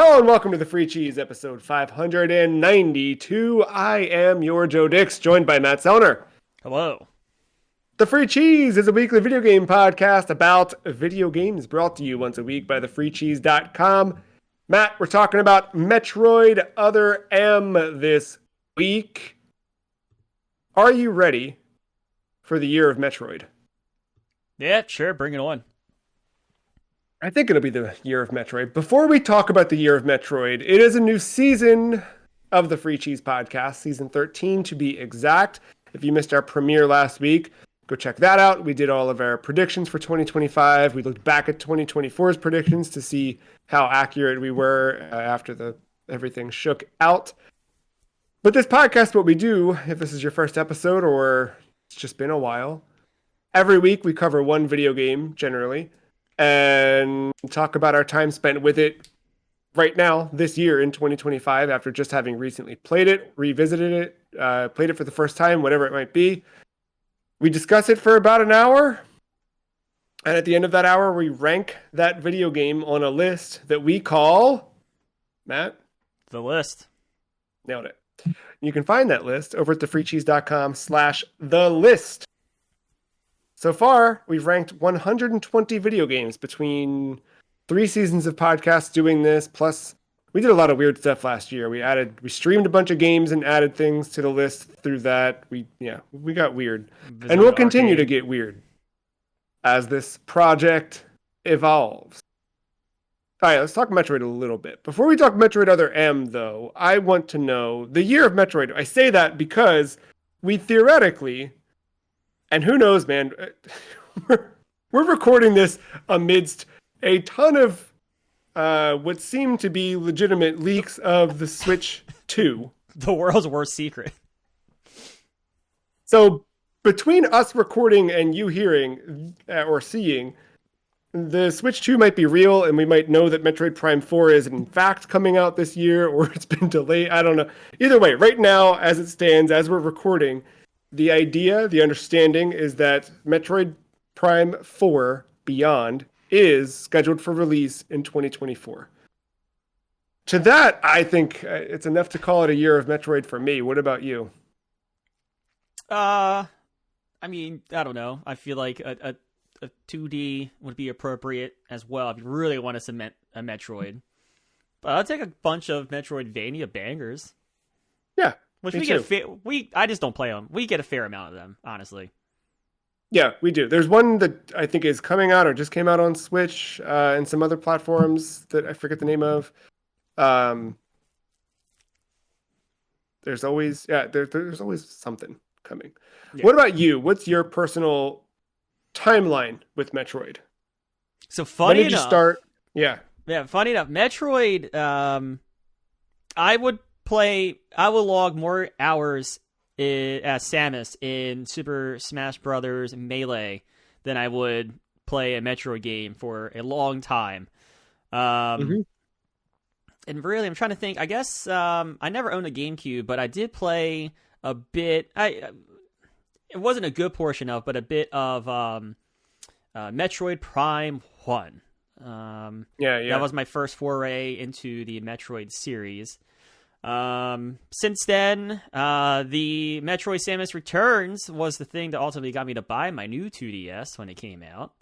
Hello and welcome to the Free Cheese, episode 592. I am your Joe Dix, joined by Matt Sellner. Hello. The Free Cheese is a weekly video game podcast about video games brought to you once a week by thefreecheese.com. Matt, we're talking about Metroid Other M this week. Are you ready for the year of Metroid? Yeah, sure, bring it on. I think it'll be the year of Metroid. Before we talk about the year of Metroid, it is a new season of the Free Cheese podcast, season 13 to be exact. If you missed our premiere last week, go check that out. We did all of our predictions for 2025. We looked back at 2024's predictions to see how accurate we were after everything shook out. But this podcast, what we do, if this is your first episode or it's just been a while, every week we cover one video game generally and talk about our time spent with it right now, this year in 2025, after just having recently played it, revisited it, played it for the first time, whatever it might be. We discuss it for about an hour, and at the end of that hour, we rank that video game on a list that we call, Matt? The list. Nailed it. You can find that list over at thefreecheese.com/thelist. So far, we've ranked 120 video games between 3 seasons of podcasts doing this, plus we did a lot of weird stuff last year. We streamed a bunch of games and added things to the list through that. We got weird. And we'll continue to get weird as this project evolves. All right, let's talk Metroid a little bit. Before we talk Metroid Other M, though, I want to know the year of Metroid. I say that because we theoretically... And who knows, man, we're recording this amidst a ton of what seem to be legitimate leaks of the Switch 2. The world's worst secret. So between us recording and you hearing or seeing, the Switch 2 might be real, and we might know that Metroid Prime 4 is in fact coming out this year, or it's been delayed. I don't know. Either way, right now, as it stands, as we're recording, the idea, the understanding is that Metroid Prime 4 Beyond is scheduled for release in 2024. To that, I think it's enough to call it a year of Metroid for me. What about you? I mean, I don't know. I feel like a 2D would be appropriate as well if you really want to cement a Metroid. But I'll take a bunch of Metroidvania bangers. Yeah. Which we get I just don't play them. We get a fair amount of them, honestly. Yeah, we do. There's one that I think is coming out or just came out on Switch and some other platforms that I forget the name of. There's always there's always something coming. Yeah. What about you? What's your personal timeline with Metroid? So funny enough, when did you start? Yeah, funny enough, Metroid. I will log more hours as Samus in Super Smash Brothers Melee than I would play a Metroid game for a long time. And really, I'm trying to think. I guess I never owned a GameCube, but I did play a bit. It wasn't a good portion of, but a bit of Metroid Prime 1. That was my first foray into the Metroid series. Since then, the Metroid Samus Returns was the thing that ultimately got me to buy my new 2DS when it came out.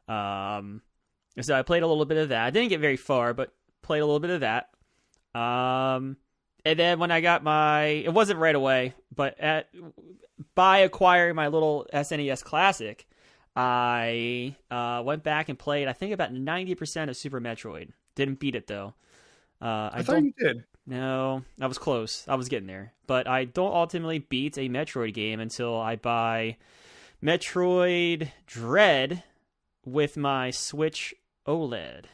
So I played a little bit of that. I didn't get very far, but played a little bit of that. And then when I got it wasn't right away, but by acquiring my little SNES Classic, I went back and played, I think, about 90% of Super Metroid. Didn't beat it, though. I thought you did. No, I was close. I was getting there. But I don't ultimately beat a Metroid game until I buy Metroid Dread with my Switch OLED.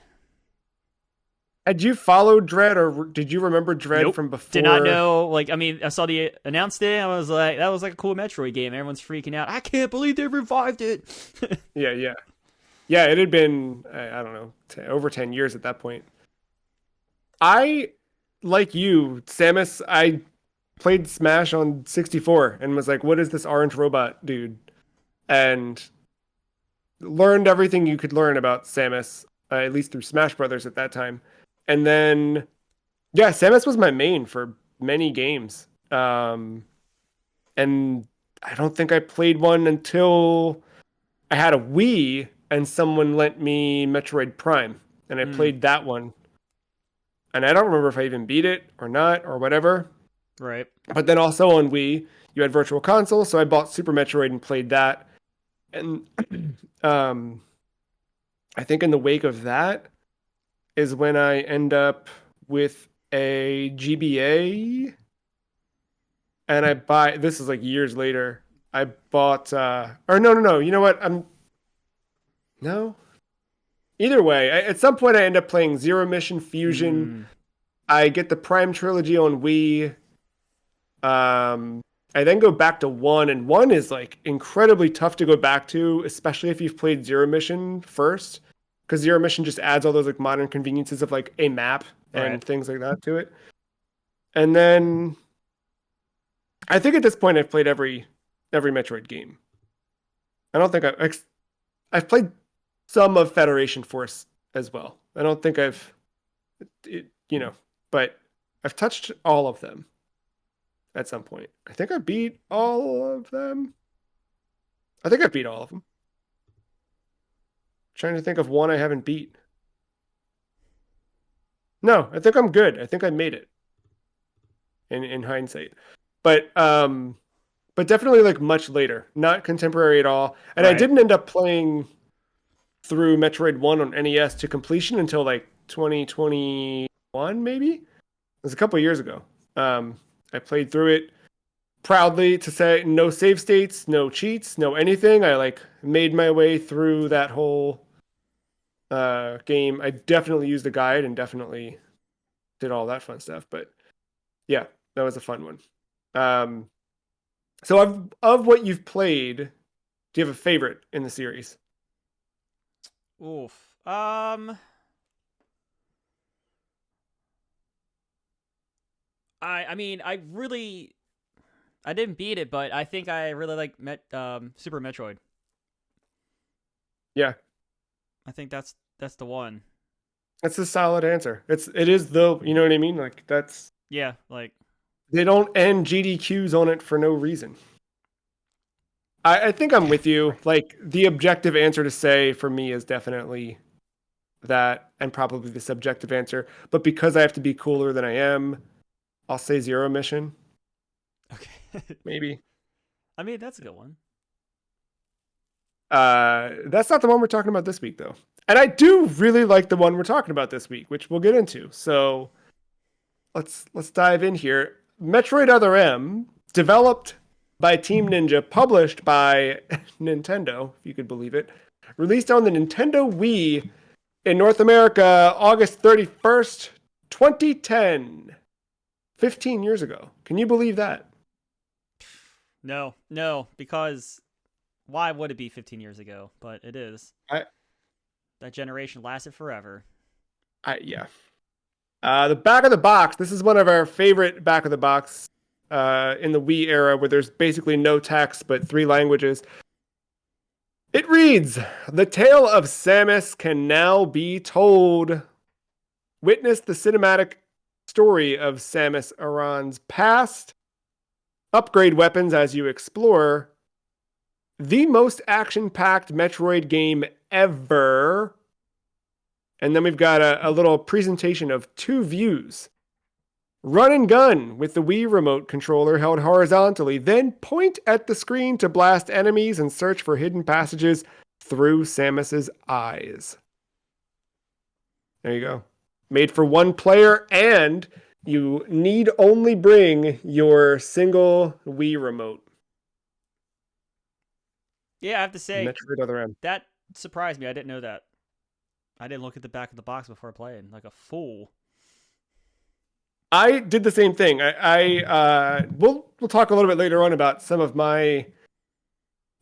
Had you followed Dread, or did you remember Dread from before? Did not know. I saw the announced it. I was like, that was like a cool Metroid game. Everyone's freaking out. I can't believe they revived it. Yeah. It had been, I don't know, over 10 years at that point. Like you, Samus, I played Smash on 64 and was like, what is this orange robot dude? And learned everything you could learn about Samus, at least through Smash Brothers at that time. And then yeah, Samus was my main for many games. And I don't think I played one until I had a Wii and someone lent me Metroid Prime, and I Mm, played that one. And I don't remember if I even beat it or not or whatever. right. But then also on Wii, you had Virtual Console, so I bought Super Metroid and played that. And um, I think in the wake of that is when I end up with a GBA, and I buy. This is like years later. I bought, or no. You know what? I'm no. Either way, at some point I end up playing Zero Mission Fusion. Mm, I get the Prime trilogy on Wii. Um, I then go back to one, and one is like incredibly tough to go back to, especially if you've played Zero Mission first, because Zero Mission just adds all those like modern conveniences of like a map right. and things like that to it. And then I think at this point I've played every Metroid game. I don't think I've played some of Federation Force as well. I don't think you know, but I've touched all of them at some point. I think I beat all of them. I think I beat all of them. Trying to think of one I haven't beat. No, I think I'm good. I think I made it in hindsight. But but definitely like much later, not contemporary at all. And I Right. didn't end up playing through Metroid 1 on NES to completion until like 2021 maybe. It was a couple years ago. I played through it proudly to say no save states, no cheats, no anything. I like made my way through that whole game. I definitely used the guide and definitely did all that fun stuff. But yeah, that was a fun one. Um, so of what you've played, do you have a favorite in the series? Oof. I mean, I didn't beat it, but I think I really like Super Metroid. Yeah, I think that's the one. that's a solid answer. It is though, you know what I mean? Like that's Yeah, like they don't end GDQs on it for no reason. I think I'm with you. right. Like the objective answer to say for me is definitely that, and probably the subjective answer. But because I have to be cooler than I am, I'll say Zero Mission, Okay. maybe. I mean, that's a good one. That's not the one we're talking about this week, though. And I do really like the one we're talking about this week, which we'll get into. So let's dive in here. Metroid Other M, developed by Team Ninja, published by Nintendo, if you could believe it, released on the Nintendo Wii in North America August 31st, 2010. 15 years ago. Can you believe that? No, because why would it be 15 years ago? But it is. I That generation lasted forever. yeah. The back of the box. This is one of our favorite back of the box in the Wii era, where there's basically no text but three languages. It reads, "The tale of Samus can now be told. Witness the cinematic story of Samus Aran's past. Upgrade weapons as you explore. The most action-packed Metroid game ever." And then we've got a little presentation of two views. Run and gun with the Wii remote controller held horizontally, then point at the screen to blast enemies and search for hidden passages through Samus's eyes. There you go. Made for one player, and you need only bring your single Wii remote. Yeah, I have to say Metroid Other M. that surprised me. I didn't know that. I didn't look at the back of the box before playing, like a fool. I did the same thing. We'll talk a little bit later on about some of my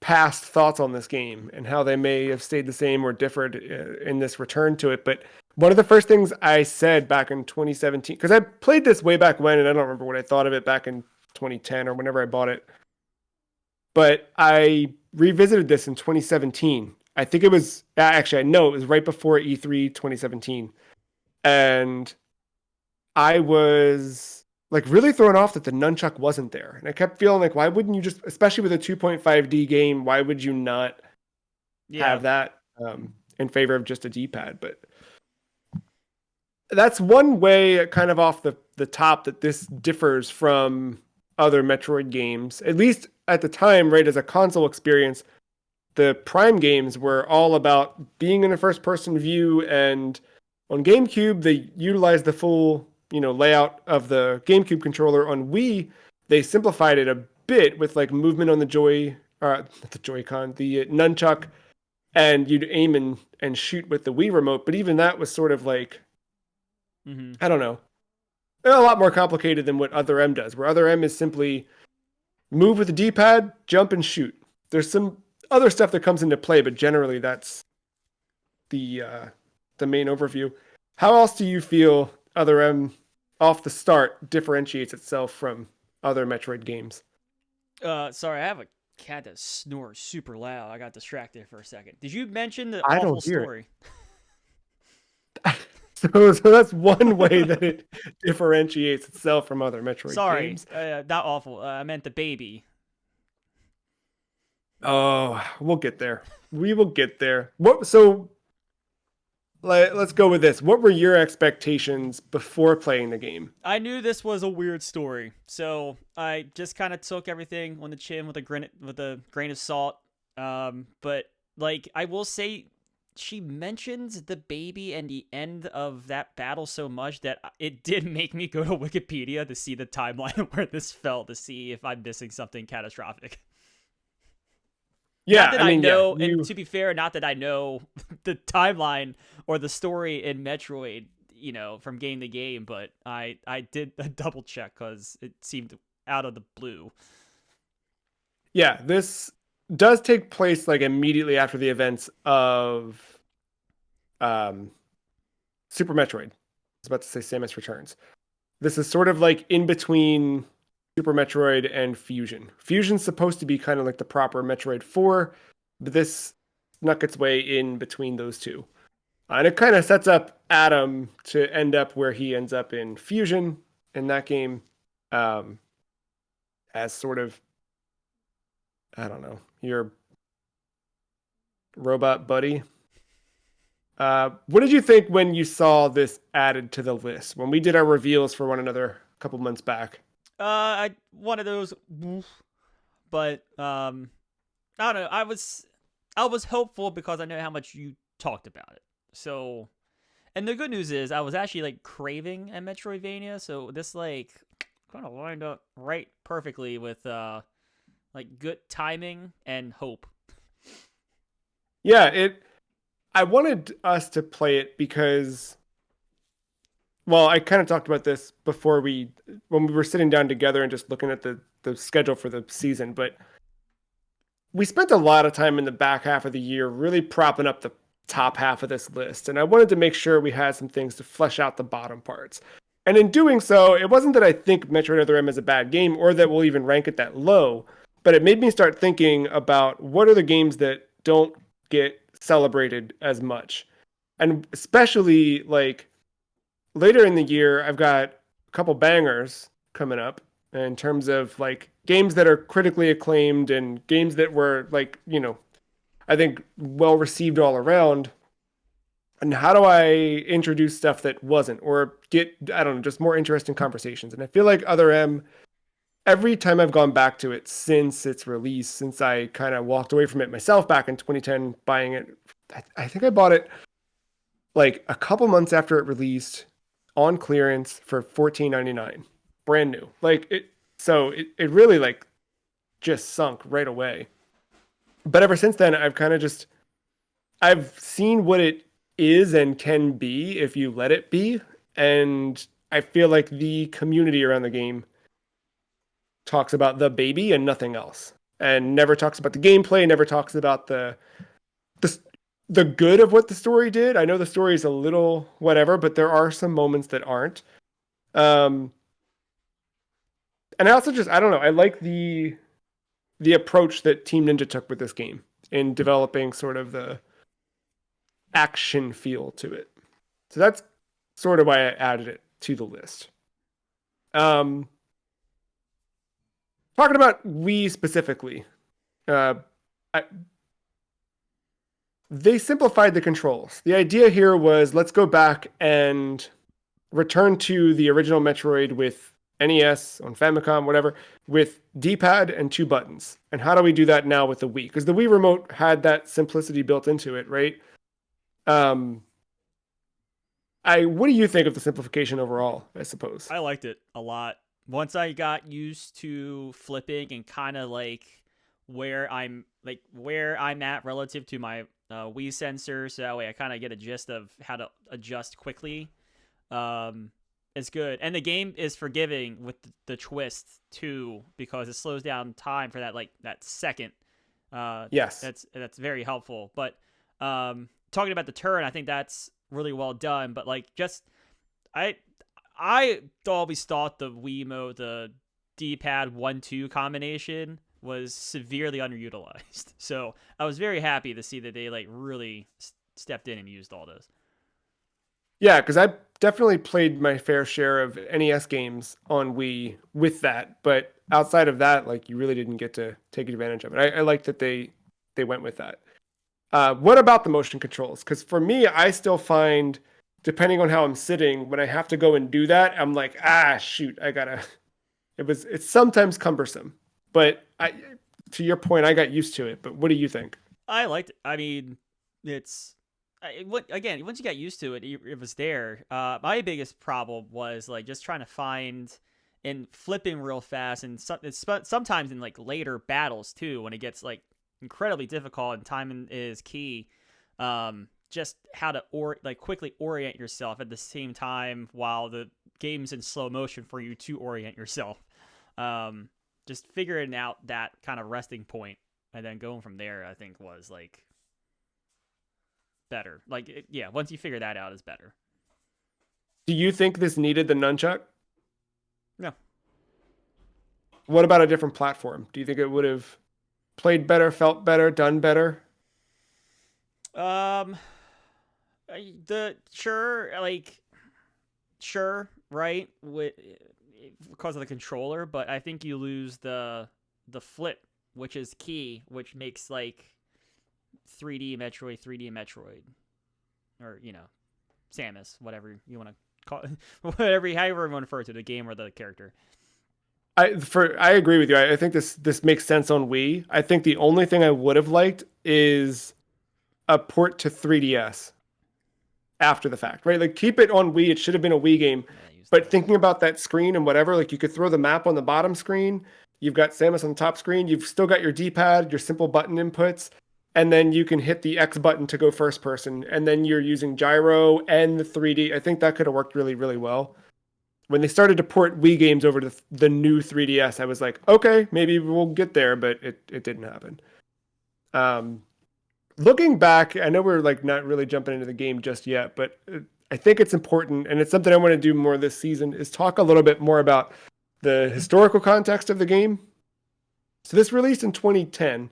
past thoughts on this game and how they may have stayed the same or differed in this return to it. But one of the first things I said back in 2017, because I played this way back when, and I don't remember what I thought of it back in 2010 or whenever I bought it. But I revisited this in 2017. I think it was actually I know it was right before E3 2017. and I was like really thrown off that the nunchuck wasn't there. And I kept feeling like, why wouldn't you just, especially with a 2.5D game, why would you not Yeah. have that in favor of just a D-pad? But that's one way, kind of off the top, that this differs from other Metroid games. At least at the time, right, as a console experience, the Prime games were all about being in a first-person view, and on GameCube, they utilized the full, layout of the GameCube controller. On Wii, they simplified it a bit with like movement on the not the Joy-Con, the nunchuck, and you'd aim and shoot with the Wii remote. But even that was sort of like, Hmm. I don't know, a lot more complicated than what Other M does, where Other M is simply move with the D-pad, jump and shoot. There's some other stuff that comes into play, but generally that's the uh, the main overview. How else do you feel Other M off the start differentiates itself from other Metroid games? Sorry, I have a cat that snores super loud. I got distracted for a second. Did you mention the I awful don't hear story? it. So that's one way that it differentiates itself from other Metroid Sorry, games. not awful. I meant the baby. Oh, we'll get there. We will get there. What? So let's go with this. What were your expectations before playing the game? I knew this was a weird story, so I just kind of took everything on the chin with a grain of salt. But like I will say, she mentions the baby and the end of that battle so much that it did make me go to Wikipedia to see the timeline of where this fell to see if I'm missing something catastrophic. Not Yeah, that I I mean, yeah, know, and you to be fair, not that I know the timeline or the story in Metroid, from game to game, but I did a double check because it seemed out of the blue. yeah, this does take place like immediately after the events of um Super Metroid. I was about to say Samus Returns. This is sort of like in between Super Metroid and Fusion. Fusion's supposed to be kind of like the proper Metroid 4, but this snuck its way in between those two. And it kind of sets up Adam to end up where he ends up in Fusion in that game, um, as sort of, I don't know, your robot buddy. What did you think when you saw this added to the list when we did our reveals for one another a couple months back? I one of those, but I don't know. I was hopeful because I know how much you talked about it. So, and the good news is I was actually like craving a Metroidvania, so this like kind of lined up right perfectly with like good timing and hope. Yeah, it. I wanted us to play it because, well, I kind of talked about this before when we were sitting down together and just looking at the schedule for the season, but we spent a lot of time in the back half of the year really propping up the top half of this list, and I wanted to make sure we had some things to flesh out the bottom parts. And in doing so, it wasn't that I think Metroid Other M is a bad game or that we'll even rank it that low, but it made me start thinking about what are the games that don't get celebrated as much. And especially like later in the year, I've got a couple bangers coming up in terms of like games that are critically acclaimed and games that were like, I think well received all around. And how do I introduce stuff that wasn't or get, I don't know, just more interesting conversations? And I feel like Other M, every time I've gone back to it since its release, since I kind of walked away from it myself back in 2010, buying it, I think I bought it like a couple months after it released on clearance for 14.99, brand new. Like it, so it really like just sunk right away. But ever since then, I've seen what it is and can be if you let it be, and I feel like the community around the game talks about the baby and nothing else, and never talks about the gameplay, never talks about the the good of what the story did. I know the story is a little whatever, but there are some moments that aren't. Um, and I also just I don't know. I like the approach that Team Ninja took with this game in developing sort of the action feel to it. So that's sort of why I added it to the list. Um, Talking about Wii specifically, uh, I, they simplified the controls. The idea here was let's go back and return to the original Metroid with NES, on Famicom, whatever, with D-pad and two buttons. And how do we do that now with the Wii? Because the Wii remote had that simplicity built into it, right? Um, what do you think of the simplification overall, I suppose? I liked it a lot. Once I got used to flipping and kind of where I'm at relative to my Wii sensor, so that way I kind of get a gist of how to adjust quickly. Um, it's good, and the game is forgiving with the twist too, because it slows down time for that second. Yes. That's very helpful. But talking about the turn, I think that's really well done. But like just I I always thought the Wiimote, the D-pad 1-2 combination was severely underutilized. So I was very happy to see that they like really stepped in and used all this. Yeah, because I definitely played my fair share of NES games on Wii with that, but outside of that, like you really didn't get to take advantage of it. I like that they went with that. What about the motion controls? Because for me, I still find, depending on how I'm sitting, when I have to go and do that, I'm like, shoot, I gotta. It's sometimes cumbersome, but to your point, I got used to it. But what do you think? I liked it. I mean, it's again, once you got used to it, it was there. My biggest problem was like just trying to find and flipping real fast, and sometimes in like later battles too, when it gets like incredibly difficult and timing is key. Just how to quickly orient yourself at the same time while the game's in slow motion for you to orient yourself. Just figuring out that kind of resting point and then going from there, I think was like better. Yeah, once you figure that out, is better. Do you think this needed the nunchuck? No. What about a different platform? Do you think it would have played better, felt better, done better? Um, the sure, right, with because of the controller, but I think you lose the flip, which is key, which makes like 3D Metroid, or Samus, whatever you want to call it, however you want to refer to the game or the character. I agree with you. I think this makes sense on Wii. I think the only thing I would have liked is a port to 3DS after the fact, right? Like keep it on Wii. It should have been a Wii game. But thinking about that screen and whatever, like you could throw the map on the bottom screen. You've got Samus on the top screen. You've still got your D-pad, your simple button inputs, and then you can hit the X button to go first person. And then you're using gyro and the 3D. I think that could have worked really, really well. When they started to port Wii games over to the new 3DS, I was like, okay, maybe we'll get there, but it didn't happen. Looking back, I know we're like not really jumping into the game just yet, but I think it's important, and it's something I want to do more this season, is talk a little bit more about the historical context of the game. So this released in 2010.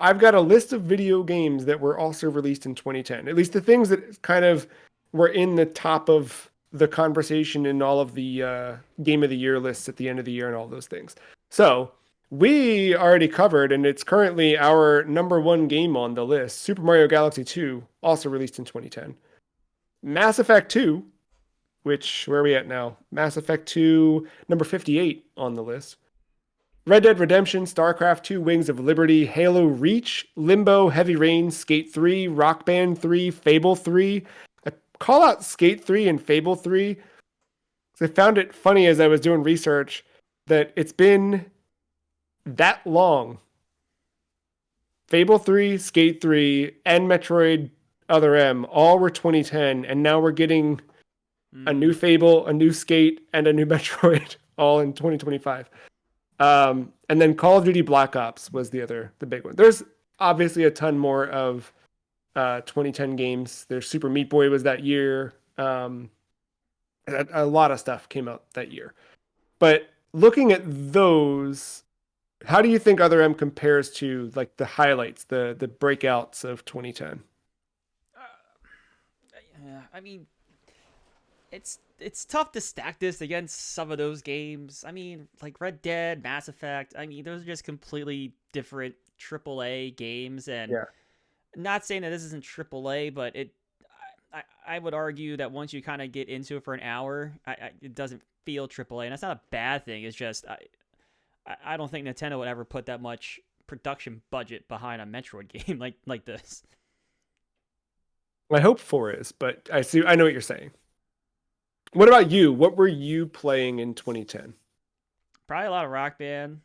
I've got a list of video games that were also released in 2010. At least the things that kind of were in the top of the conversation in all of the Game of the Year lists at the end of the year and all those things. So we already covered, and it's currently our number one game on the list, Super Mario Galaxy 2, also released in 2010. Mass Effect 2, where are we at now? Mass Effect 2, number 58 on the list. Red Dead Redemption, StarCraft 2, Wings of Liberty, Halo Reach, Limbo, Heavy Rain, Skate 3, Rock Band 3, Fable 3. I call out Skate 3 and Fable 3 because I found it funny as I was doing research that it's been that long. Fable 3, Skate 3, and Metroid Other M all were 2010, and now we're getting a new Fable, a new Skate, and a new Metroid all in 2025. And then Call of Duty Black Ops was the big one. There's obviously a ton more of 2010 games. There's Super Meat Boy was that year. A lot of stuff came out that year. But looking at those, how do you think Other M compares to like the highlights, the breakouts of 2010? Yeah, I mean, it's tough to stack this against some of those games. I mean, like Red Dead, Mass Effect. I mean, those are just completely different AAA games, and Yeah. not saying that this isn't AAA, but I would argue that once you kind of get into it for an hour, it doesn't feel AAA, and that's not a bad thing. It's just I don't think Nintendo would ever put that much production budget behind a Metroid game like this. My hope for is, but I know what you're saying. What about you? What were you playing in 2010? Probably a lot of Rock Band.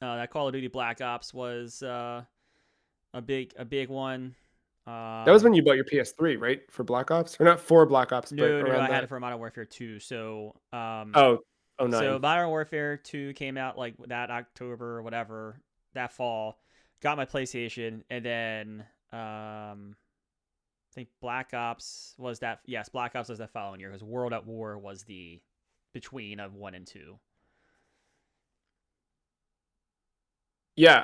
That Call of Duty Black Ops was a big one. That was when Um, you bought your PS3, right? For Black Ops? Or not for Black Ops, but no, around I had that. it for Modern Warfare 2. Oh, oh So nine. Modern Warfare 2 came out like that October or whatever, that fall. Got my PlayStation, and then I think Black Ops was that. Yes, Black Ops was that following year because World at War was the between of 1 and 2. Yeah,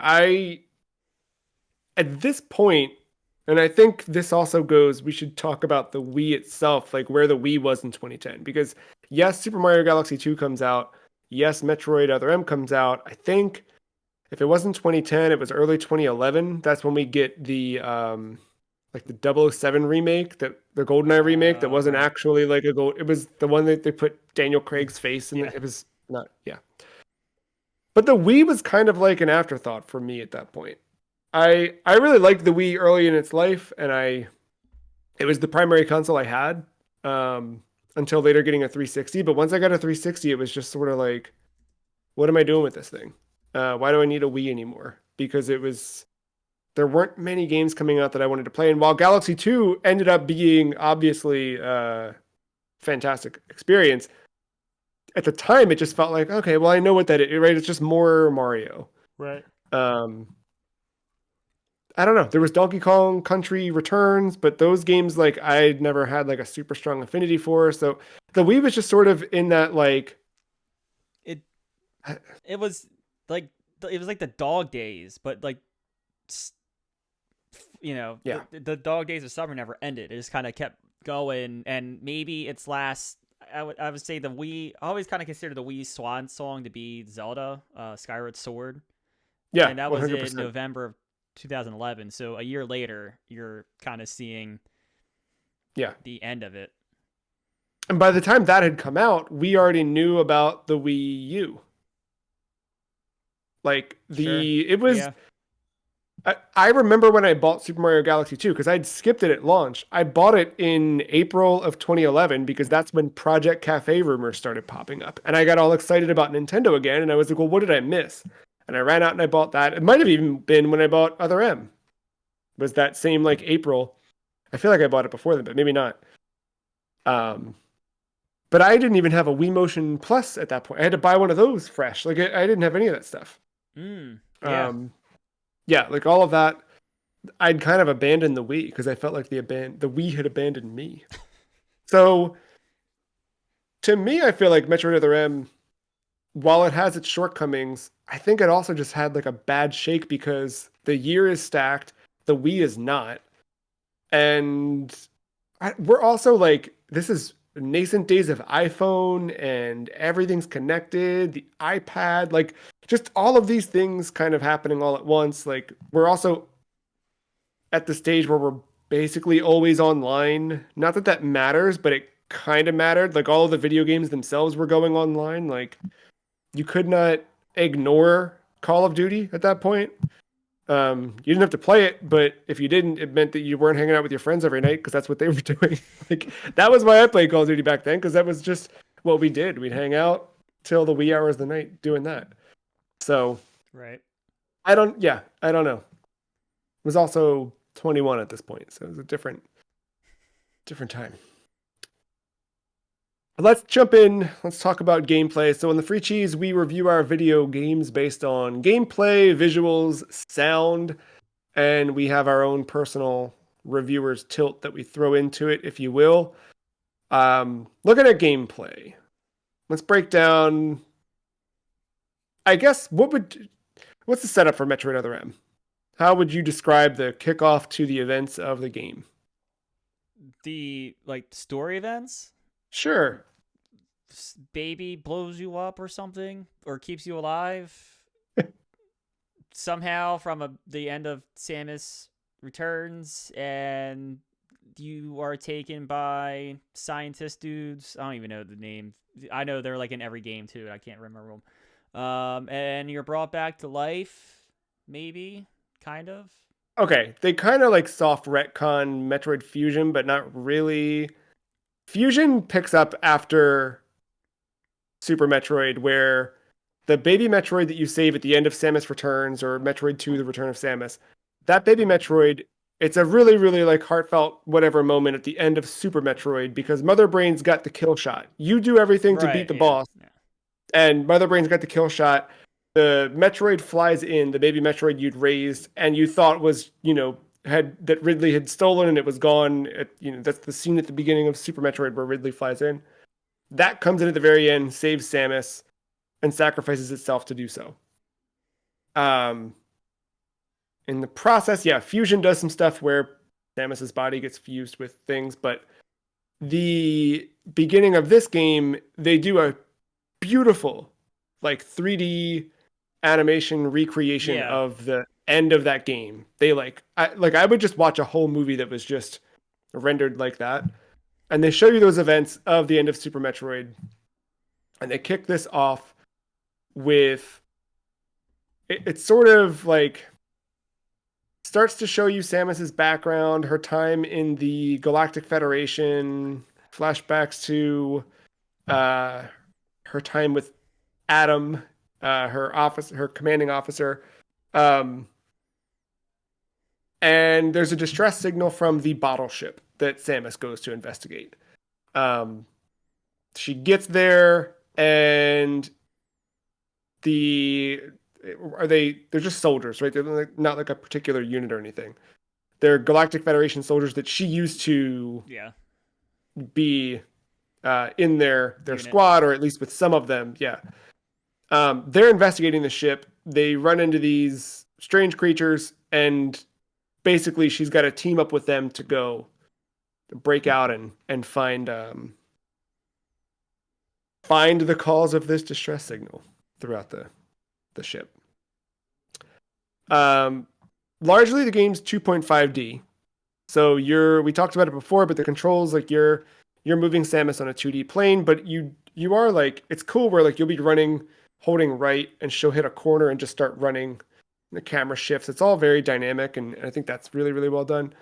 at this point, and I think this also goes, we should talk about the Wii itself, like where the Wii was in 2010. Because yes, Super Mario Galaxy 2 comes out. Yes, Metroid Other M comes out. I think if it wasn't 2010, it was early 2011. That's when we get the like the 007 remake, that the GoldenEye remake that wasn't Right. actually like a gold. It was the one that they put Daniel Craig's face in. Yeah. It was not, yeah. But the Wii was kind of like an afterthought for me at that point. I really liked the Wii early in its life, and it was the primary console I had until later getting a 360. But once I got a 360, it was just sort of like, what am I doing with this thing? Why do I need a Wii anymore? Because there weren't many games coming out that I wanted to play. And while Galaxy 2 ended up being obviously a fantastic experience, at the time it just felt like, okay, well, I know what that is, right? It's just more Mario. Right. Um, I don't know. There was Donkey Kong Country Returns, but those games like I'd never had like a super strong affinity for. So the Wii was just sort of in that like, It it was like it was like the dog days, but like yeah, the dog days of summer never ended. It just kind of kept going, and maybe its last. I would say the Wii. I always kind of consider the Wii swan song to be Zelda, Skyward Sword, yeah, and that was in 100%. November of 2011. So a year later, you're kind of seeing Yeah. the end of it. And by the time that had come out, we already knew about the Wii U. Like Sure. it was Yeah. I remember when I bought Super Mario Galaxy 2 because I'd skipped it at launch. I bought it in April of 2011 because that's when Project Cafe rumors started popping up. And I got all excited about Nintendo again. And I was like, well, what did I miss? And I ran out and I bought that. It might have even been when I bought Other M. Was that same like April? I feel like I bought it before then, but maybe not. Um, but I didn't even have a Wii Motion Plus at that point. I had to buy one of those fresh. Like I didn't have any of that stuff. Yeah. Um, yeah, like all of that. I'd kind of abandoned the Wii because I felt like the Wii had abandoned me. So to me, I feel like Metroid Other M, while it has its shortcomings, I think it also just had like a bad shake because the year is stacked, the Wii is not, and we're also like this is nascent days of iPhone and everything's connected, the iPad, like just all of these things kind of happening all at once. Like we're also at the stage where we're basically always online. Not that that matters, but it kind of mattered. Like all of the video games themselves were going online. Like you could not ignore Call of Duty at that point. You didn't have to play it, but if you didn't, it meant that you weren't hanging out with your friends every night because that's what they were doing. Like that was why I played Call of Duty back then because that was just what we did. We'd hang out till the wee hours of the night doing that. So Right. I don't know. Was also 21 at this point, so it was a different time. Let's jump in. Let's talk about gameplay. So in the Free Cheese, we review our video games based on gameplay, visuals, sound, and we have our own personal reviewer's tilt that we throw into it, if you will. Looking at gameplay, let's break down. I guess what's the setup for Metroid Other M? How would you describe the kickoff to the events of the game? The like story events. Sure. baby blows you up or something, or keeps you alive somehow from the end of Samus Returns, and you are taken by scientist dudes. I don't even know the name. I know they're like in every game too. I can't remember them. And you're brought back to life, maybe, kind of. Okay, they kind of like soft retcon Metroid Fusion, but not really. Fusion picks up after Super Metroid, where the baby Metroid that you save at the end of Samus Returns or Metroid 2: The Return of Samus, that baby Metroid, it's a really, really like heartfelt whatever moment at the end of Super Metroid because Mother Brain's got the kill shot. You do everything to beat Right. the Yeah. boss, Yeah. and Mother Brain's got the kill shot. The Metroid flies in, the baby Metroid you'd raised, and you thought was, had that Ridley had stolen and it was gone. That's the scene at the beginning of Super Metroid where Ridley flies in. That comes in at the very end, saves Samus, and sacrifices itself to do so. Um, in the process, yeah, Fusion does some stuff where Samus's body gets fused with things, but the beginning of this game, they do a beautiful, like 3D animation recreation Yeah. of the end of that game. They I would just watch a whole movie that was just rendered like that. And they show you those events of the end of Super Metroid. And they kick this off with it's sort of like starts to show you Samus's background, her time in the Galactic Federation, flashbacks to uh, her time with Adam, her commanding officer. Um, and there's a distress signal from the bottle ship that Samus goes to investigate. Um, she gets there, and the they're just soldiers, right? They're not like a particular unit or anything. They're Galactic Federation soldiers that she used to Yeah. be in their Unit. squad, or at least with some of them. Yeah. They're investigating the ship. They run into these strange creatures, and basically she's got to team up with them to go break out and find the cause of this distress signal throughout the ship. Um, Largely the game's 2.5D. So we talked about it before, but the controls, like you're moving Samus on a 2D plane, but you are like, it's cool where like you'll be running, holding right, and she'll hit a corner and just start running. The camera shifts. It's all very dynamic, and I think that's really, really well done.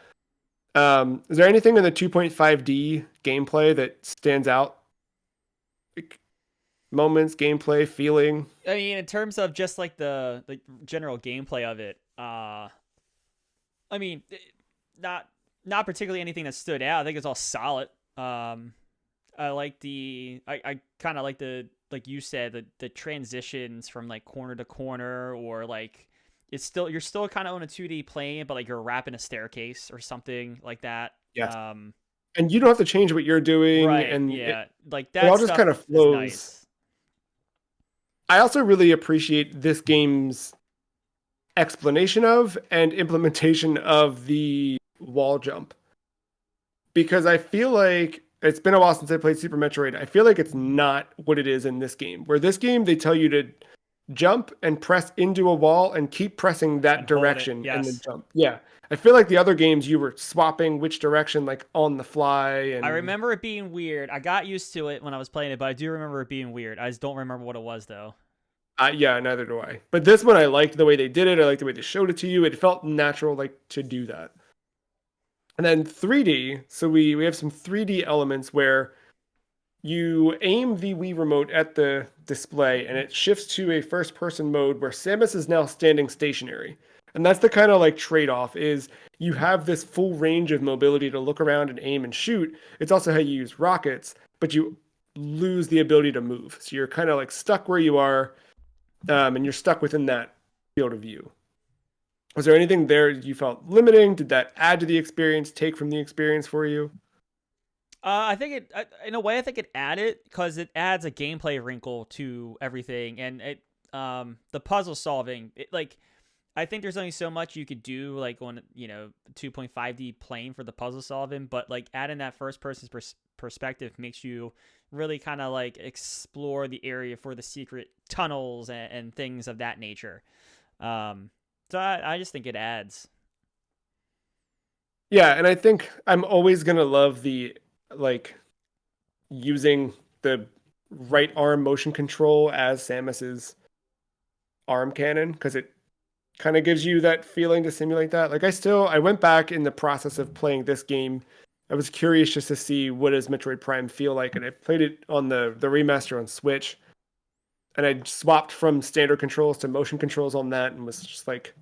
Is there anything in the 2.5D gameplay that stands out? Like moments, gameplay, feeling? I mean, in terms of just like the general gameplay of it, I mean, not not particularly anything that stood out. I think it's all solid. I like I kind of like like you said, the transitions from like corner to corner, or like you're still kind of on a 2D plane, but like you're wrapping a staircase or something like that. Yes. Um, And you don't have to change what you're doing, right, and yeah, like it that all just stuff kind of is flows. nice. I also really appreciate this game's explanation of and implementation of the wall jump, because I feel like it's been a while since I played Super Metroid. I feel like it's not what it is in this game. Where this game they tell you to jump and press into a wall and keep pressing that And hold it, direction and then yes. jump. Yeah. I feel like the other games you were swapping which direction like on the fly I and remember it being weird. I got used to it when I was playing it, but I do remember it being weird. I just don't remember what it was though. yeah, neither do I. But this one I liked the way they did it. I liked the way they showed it to you. It felt natural like to do that. And then 3D, so we have some 3D elements where you aim the Wii remote at the display and it shifts to a first person mode where Samus is now standing stationary. And that's the kind of like trade-off is you have this full range of mobility to look around and aim and shoot. It's also how you use rockets, but you lose the ability to move. So you're kind of like stuck where you are, and you're stuck within that field of view. Was there anything there you felt limiting? Did that add to the experience, take from the experience for you? I think in a way, I think it added because it adds a gameplay wrinkle to everything, and the puzzle solving. Like, I think there's only so much you could do, like on 2.5D plane for the puzzle solving, but like adding that first person's perspective makes you really kind of like explore the area for the secret tunnels and things of that nature. So I just think it adds. Yeah, and I think I'm always gonna love the like using the right arm motion control as Samus's arm cannon because it kind of gives you that feeling to simulate that. Like I went back in the process of playing this game. I was curious just to see what does Metroid Prime feel like, and I played it on the remaster on Switch, and I swapped from standard controls to motion controls on that, and was just like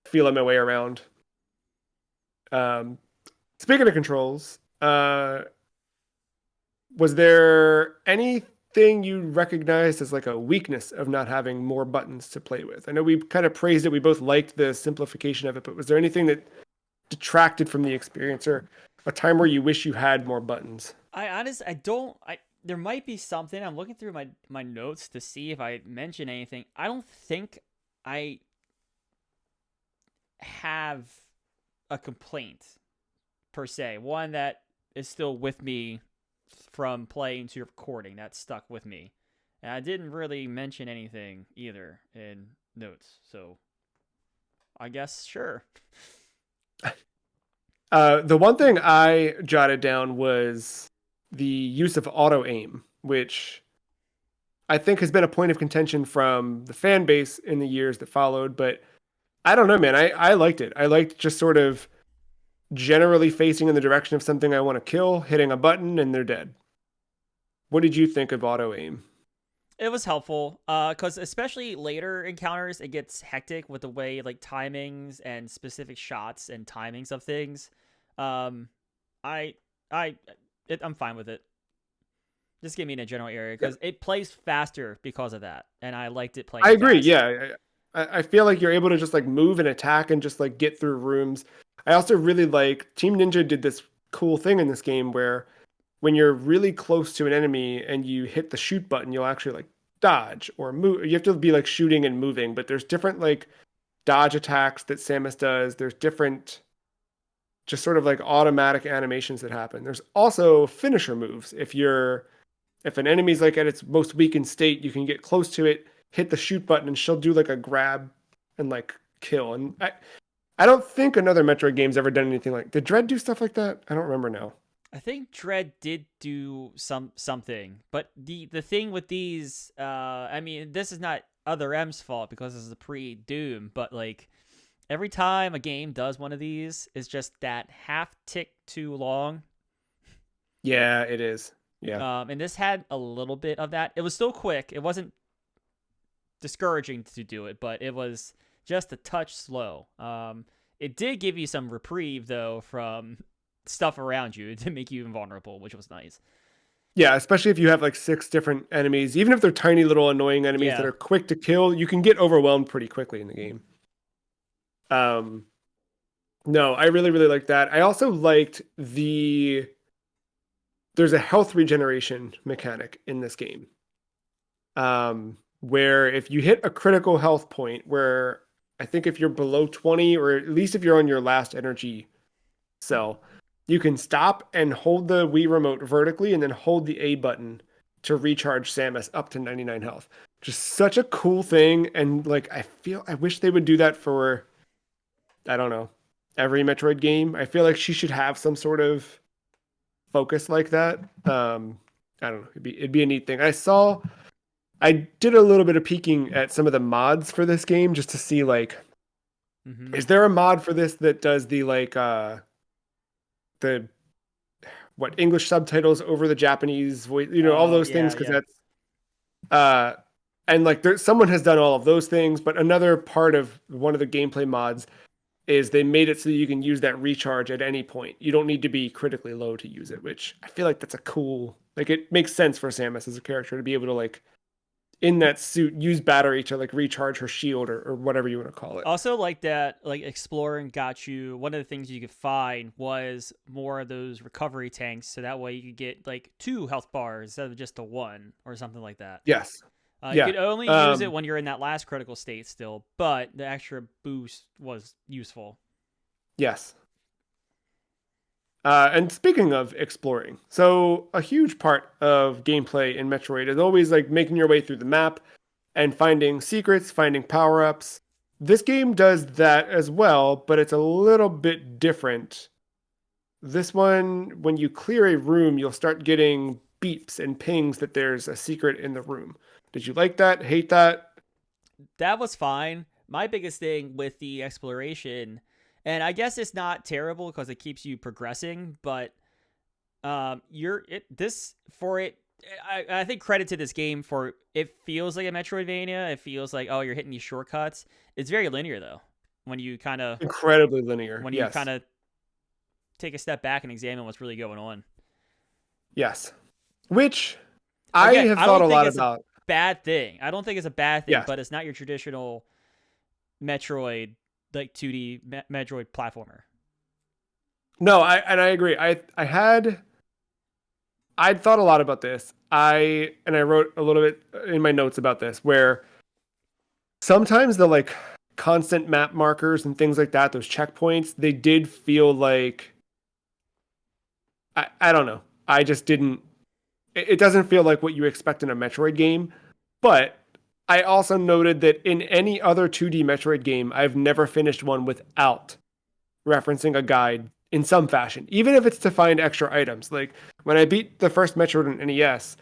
feeling my way around. Um, Speaking of controls, was there anything you recognized as like a weakness of not having more buttons to play with? I know we kind of praised it. We both liked the simplification of it, but was there anything that detracted from the experience or a time where you wish you had more buttons? I don't. There might be something. I'm looking through my notes to see if I mention anything. I don't think I have a complaint per se. One that is still with me from playing to recording that stuck with me. And I didn't really mention anything either in notes, so I guess sure. The one thing I jotted down was the use of auto aim, which I think has been a point of contention from the fan base in the years that followed. But I don't know, man. I liked it. I liked just sort of generally facing in the direction of something I want to kill, hitting a button, and they're dead. What did you think of auto aim? It was helpful, because especially later encounters, it gets hectic with the way like timings and specific shots and timings of things. Um, I, I, I'm fine with it. Just give me in a general area Yeah, because it plays faster because of that, and I liked it I playing agree. fast. Yeah, I feel like you're able to just like move and attack and just like get through rooms. I also really like Team Ninja did this cool thing in this game where when you're really close to an enemy and you hit the shoot button, you'll actually like dodge or move. You have to be like shooting and moving, but there's different like dodge attacks that Samus does. There's different just sort of like automatic animations that happen. There's also finisher moves. If an enemy's like at its most weakened state, you can get close to it, hit the shoot button, and she'll do like a grab and like kill. And I don't think another Metroid game's ever done anything like. Did Dread do stuff like that? I don't remember now. I think Dread did do something, but the thing with these, I mean, this is not Other M's fault because this is a pre-Doom, but like every time a game does one of these, it's just that half tick too long. Yeah, it is. Yeah. And this had a little bit of that. It was still quick. It wasn't discouraging to do it, but it was just a touch slow. It did give you some reprieve though from stuff around you to make you invulnerable, which was nice. Yeah, especially if you have like six different enemies, even if they're tiny little annoying enemies that Yeah. are quick to kill, you can get overwhelmed pretty quickly in the game. Um, no, I really, really like that. I also liked there's a health regeneration mechanic in this game. Where if you hit a critical health point where I think if you're below 20, or at least if you're on your last energy cell, you can stop and hold the Wii remote vertically and then hold the A button to recharge Samus up to 99 health. Just such a cool thing. And like, I wish they would do that for, I don't know, every Metroid game. I feel like she should have some sort of focus like that. I don't know. It'd be a neat thing. I did a little bit of peeking at some of the mods for this game just to see like, Mm-hmm. is there a mod for this that does the like the what English subtitles over the Japanese voice, all Oh those yeah, things because yeah. that's uh and like someone has done all of those things, but another part of one of the gameplay mods is they made it so that you can use that recharge at any point. You don't need to be critically low to use it, which I feel like that's a cool like it makes sense for Samus as a character to be able to like in that suit use battery to like recharge her shield or whatever you want to call it. Also, like that, like exploring got you. One of the things you could find was more of those recovery tanks, so that way you could get like 2 health bars instead of just a one or something like that. Yes. You Yeah. could only use it when you're in that last critical state still, but the extra boost was useful. Yes. And speaking of exploring, so a huge part of gameplay in Metroid is always like making your way through the map and finding secrets, finding power ups. This game does that as well, but it's a little bit different. This one, when you clear a room, you'll start getting beeps and pings that there's a secret in the room. Did you like that? Hate that? That was fine. My biggest thing with the exploration, and I guess it's not terrible because it keeps you progressing, but you're it this for it. I think credit to this game for it feels like a Metroidvania. It feels like, oh, you're hitting these shortcuts. It's very linear though. When you kind of Incredibly linear. when you kind Yes. of take a step back and examine what's really going on. Yes. Which I Again, have I thought don't a think lot it's a about. bad thing. I don't think it's a bad thing, Yes. but it's not your traditional Metroid like 2D Metroid platformer. No, I agree. I'd thought a lot about this. I wrote a little bit in my notes about this where sometimes the like constant map markers and things like that, those checkpoints, they did feel like I don't know. I just didn't it doesn't feel like what you expect in a Metroid game. But I also noted that in any other 2D Metroid game, I've never finished one without referencing a guide in some fashion, even if it's to find extra items. Like when I beat the first Metroid on NES,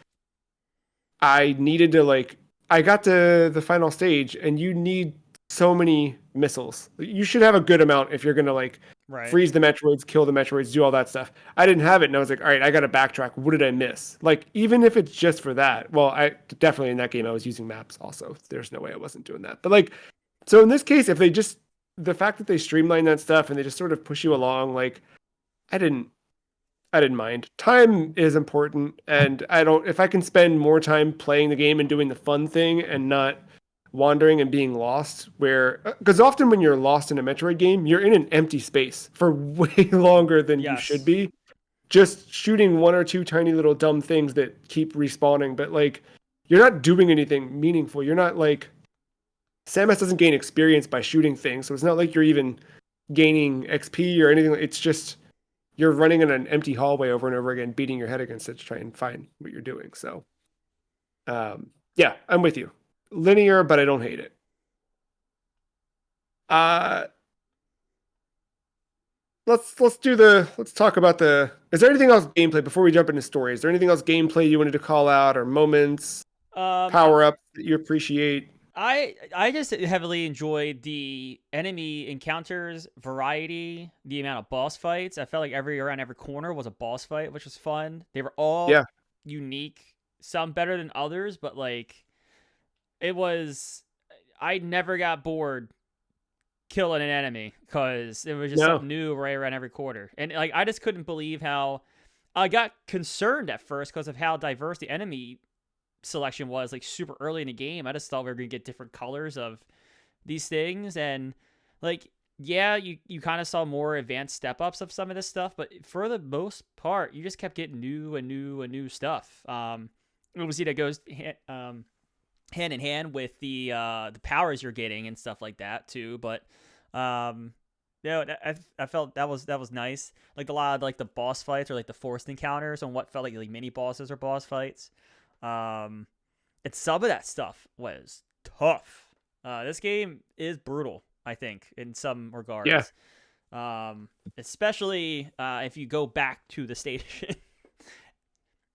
I needed to like I got to the final stage and you need so many missiles. You should have a good amount if you're gonna like Right. freeze the Metroids, kill the Metroids, do all that stuff. I didn't have it and I was like, all right, I gotta backtrack. What did I miss? Like, even if it's just for that. Well, I definitely in that game I was using maps also. There's no way I wasn't doing that. But like so in this case, if they just the fact that they streamline that stuff and they just sort of push you along, like I didn't I didn't mind. Time is important, and I don't. If I can spend more time playing the game and doing the fun thing and not wandering and being lost, where because often when you're lost in a Metroid game, you're in an empty space for way longer than you should Yes. be, just shooting one or two tiny little dumb things that keep respawning. But like, you're not doing anything meaningful. You're not like Samus doesn't gain experience by shooting things, so it's not like you're even gaining XP or anything. It's just you're running in an empty hallway over and over again, beating your head against it to try and find what you're doing. So, yeah, I'm with you. Linear, but I don't hate it. Uh, let's talk about the. Is there anything else gameplay before we jump into story? Is there anything else gameplay you wanted to call out or moments, Um, power ups that you appreciate? I just heavily enjoyed the enemy encounters, variety, the amount of boss fights. I felt like around every corner was a boss fight, which was fun. They were all Yeah, unique, some better than others, but like it was I never got bored killing an enemy because it was just no, something new right around every quarter. And like I just couldn't believe how I got concerned at first because of how diverse the enemy selection was like super early in the game. I just thought we were gonna get different colors of these things, and like yeah, you kind of saw more advanced step ups of some of this stuff, but for the most part, you just kept getting new and new and new stuff. Obviously that goes hand in hand with the powers you're getting and stuff like that too. But um, I felt that was nice. Like a lot of like the boss fights or like the forced encounters on what felt like mini bosses or boss fights. Um, and some of that stuff was tough. This game is brutal, I think, in some yeah, regards. Especially if you go back to the station.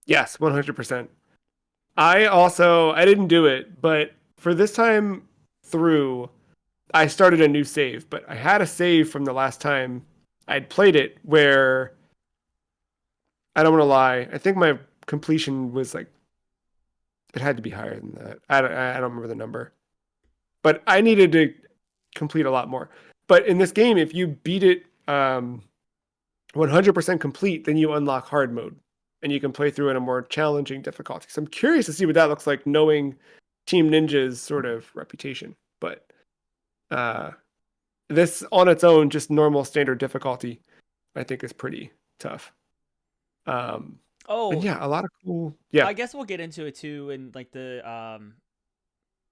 yes, 100%. I didn't do it, but for this time through, I started a new save, but I had a save from the last time I'd played it where I don't want to lie. I think my completion was like it had to be higher than that. I don't remember the number, but I needed to complete a lot more. But in this game, if you beat it 100% complete, then you unlock hard mode and you can play through in a more challenging difficulty. So I'm curious to see what that looks like, knowing Team Ninja's sort of reputation. But uh, this on its own, just normal standard difficulty, I think is pretty tough. Um, and Oh, yeah, a lot of cool. Yeah, I guess we'll get into it too in like the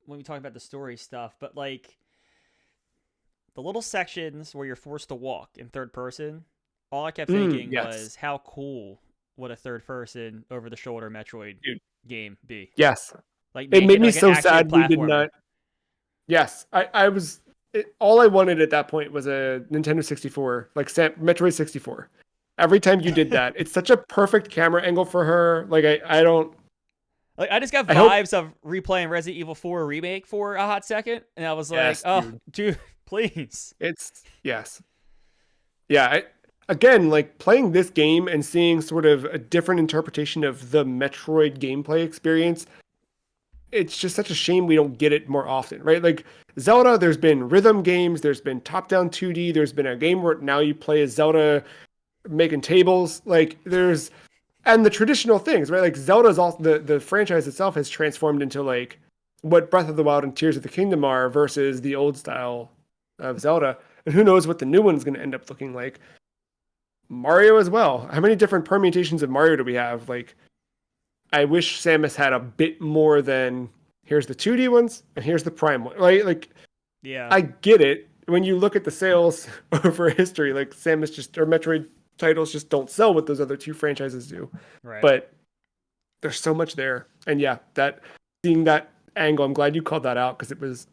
when we talk about the story stuff, but like the little sections where you're forced to walk in third person, all I kept thinking Yes, was how cool would a third person over the shoulder Metroid dude. game be? Yes, Like it make made it me like an so action sad we did platformer. not. Yes, I was. All I wanted at that point was a Nintendo 64, like Metroid 64. Every time you did that, it's such a perfect camera angle for her. Like I don't. Like I just got I hope. vibes of replaying Resident Evil 4 remake for a hot second, and I was like, Yes, oh, dude. dude, please. It's yes. Yeah. Again, like playing this game and seeing sort of a different interpretation of the Metroid gameplay experience, it's just such a shame we don't get it more often, right? Like Zelda, there's been rhythm games, there's been top-down 2D, there's been a game where now you play as Zelda making tables. Like there's and the traditional things, right? Like Zelda's also the franchise itself has transformed into like what Breath of the Wild and Tears of the Kingdom are versus the old style of Zelda. And who knows what the new one's going to end up looking like. Mario as well. How many different permutations of Mario do we have? Like I wish Samus had a bit more than here's the 2D ones and here's the Prime one. Right? Like Yeah, I get it. When you look at the sales over history, like Samus just or Metroid titles just don't sell what those other two franchises do. right. But there's so much there. And yeah, that seeing that angle, I'm glad you called that out because it was